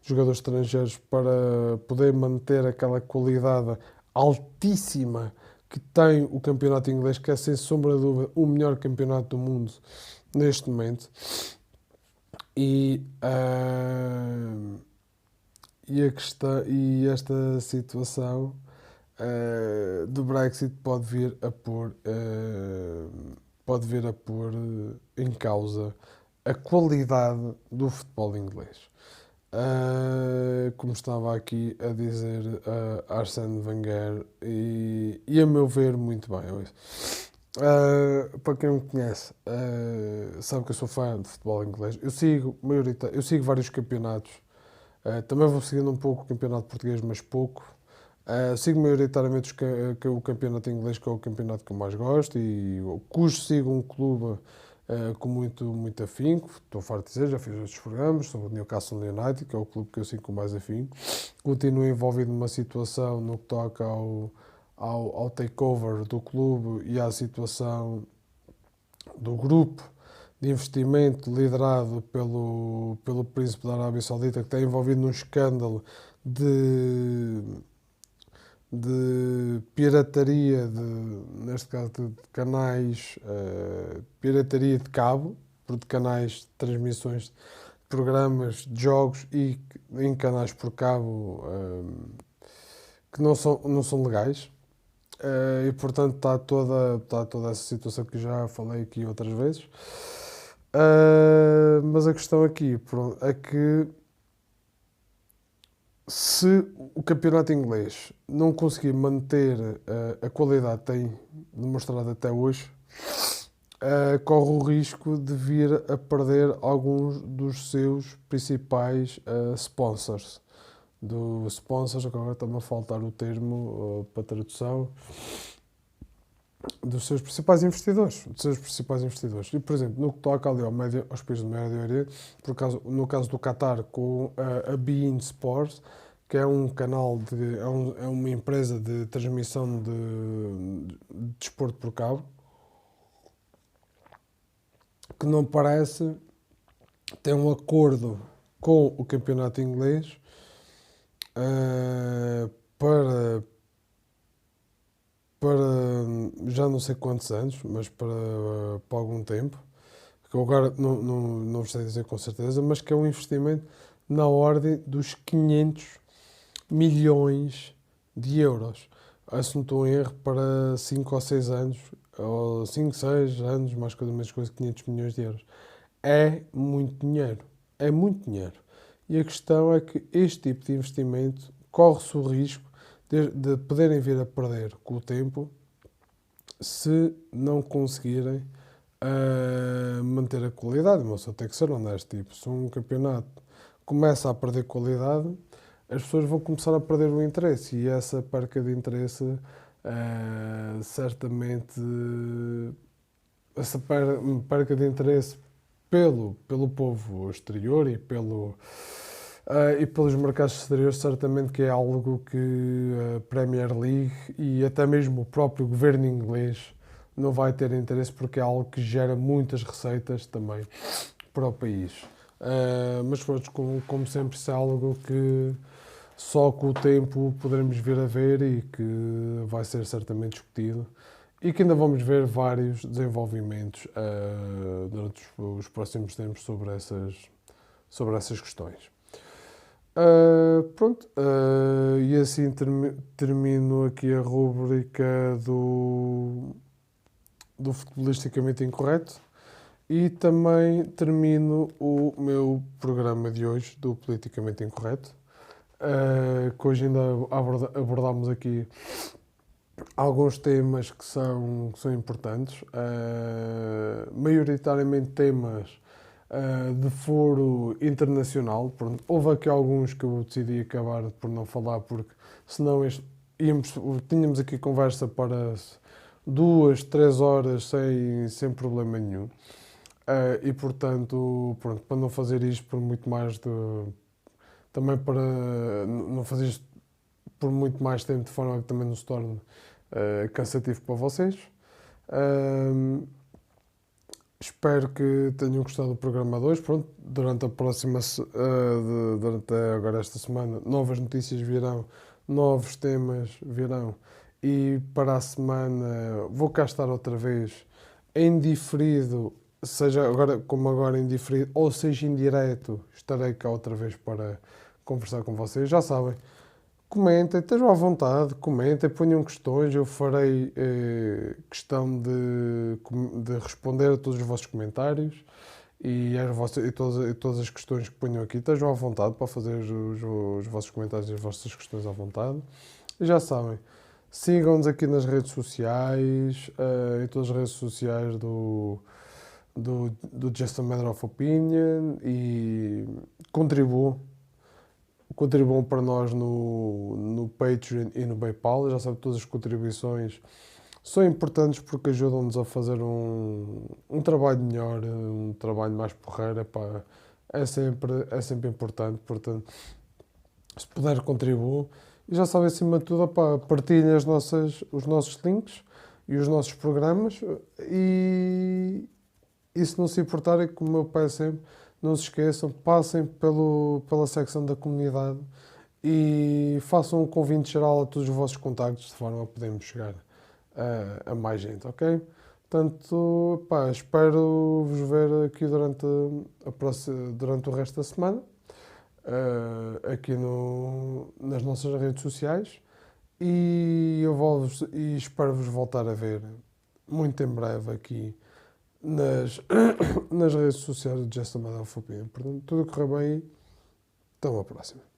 de jogadores estrangeiros para poder manter aquela qualidade altíssima que tem o campeonato inglês, que é sem sombra de dúvida o melhor campeonato do mundo neste momento. E, esta situação do Brexit pode vir a pôr em causa a qualidade do futebol inglês. Como estava aqui a dizer Arsene Wenger, e a meu ver, muito bem. Para quem me conhece, sabe que eu sou fã de futebol inglês. Eu sigo vários campeonatos. Também vou seguindo um pouco o campeonato português, mas pouco. Sigo maioritariamente o campeonato inglês, que é o campeonato que eu mais gosto, e cujo sigo um clube com muito afinco. Estou farto de dizer, já fiz outros programas sobre o Newcastle United, que é o clube que eu sigo com mais afinco. Continuo envolvido numa situação no que toca ao takeover do clube e à situação do grupo de investimento liderado pelo Príncipe da Arábia Saudita, que está envolvido num escândalo de pirataria, neste caso de canais, pirataria de cabo, de canais de transmissões de programas de jogos e em canais por cabo que não são legais. E portanto está toda essa situação que já falei aqui outras vezes. Mas a questão aqui é que, se o campeonato inglês não conseguir manter a qualidade que tem demonstrado até hoje, corre o risco de vir a perder alguns dos seus principais sponsors. Sponsors, agora está-me a faltar o termo para tradução, dos seus principais investidores. E, por exemplo, no que toca ali aos países do Médio Oriente, no caso do Qatar, com a beIN Sports, que é um canal é uma empresa de transmissão de desporto por cabo, que não parece ter um acordo com o campeonato inglês para já não sei quantos anos, mas para algum tempo, que eu agora não sei dizer com certeza, mas que é um investimento na ordem dos 500 milhões de euros. Se não estou em erro, para 5 ou 6 anos, ou 5, 6 anos, mais coisa, menos coisa, 500 milhões de euros. É muito dinheiro. É muito dinheiro. E a questão é que este tipo de investimento corre-se o risco de poderem vir a perder com o tempo se não conseguirem manter a qualidade. Mas só tem que ser honesto. Tipo, se um campeonato começa a perder qualidade, as pessoas vão começar a perder o interesse, e essa perca de interesse Certamente essa perca de interesse pelo povo exterior e pelos mercados exteriores, certamente que é algo que a Premier League e até mesmo o próprio governo inglês não vai ter interesse, porque é algo que gera muitas receitas também para o país. Mas pronto, como sempre, isso é algo que só com o tempo poderemos vir a ver e que vai ser certamente discutido e que ainda vamos ver vários desenvolvimentos durante os próximos tempos sobre essas questões. Pronto, e assim termino aqui a rúbrica do Futebolisticamente Incorreto e também termino o meu programa de hoje do Politicamente Incorreto, que hoje ainda abordámos aqui alguns temas que são importantes, maioritariamente temas de foro internacional. Pronto, houve aqui alguns que eu decidi acabar por não falar, porque senão tínhamos aqui conversa para 2, 3 horas sem problema nenhum. E portanto, pronto, para não fazer isto por muito mais também para não fazer isto por muito mais tempo, de forma que também não se torne cansativo para vocês. Espero que tenham gostado do programa 2. Pronto, durante a próxima, durante agora esta semana, novas notícias virão, novos temas virão. E para a semana vou cá estar outra vez em diferido, seja agora como agora em diferido, ou seja em direto, estarei cá outra vez para conversar com vocês. Já sabem, comentem, estejam à vontade, comentem, ponham questões, eu farei questão de responder a todos os vossos comentários e todas as questões que ponham aqui. Estejam à vontade para fazer os vossos comentários e as vossas questões à vontade. E já sabem, sigam-nos aqui nas redes sociais, em todas as redes sociais do Just a Matter of Opinion, e contribuam para nós no Patreon e no PayPal. Já sabe, todas as contribuições são importantes porque ajudam-nos a fazer um trabalho melhor, um trabalho mais porreiro. Epá, é sempre importante, portanto, se puder, contribuam. E já sabe, acima de tudo, epá, partilhem os nossos links e os nossos programas, e se não se importarem, como eu peço sempre, não se esqueçam, passem pela secção da comunidade e façam um convite geral a todos os vossos contactos, de forma a podermos chegar a mais gente, ok? Portanto, pá, espero vos ver aqui durante o resto da semana, aqui nas nossas redes sociais, e espero vos voltar a ver muito em breve aqui nas redes sociais do Just a Matter of Opinion. Portanto, tudo correr bem. Até uma próxima.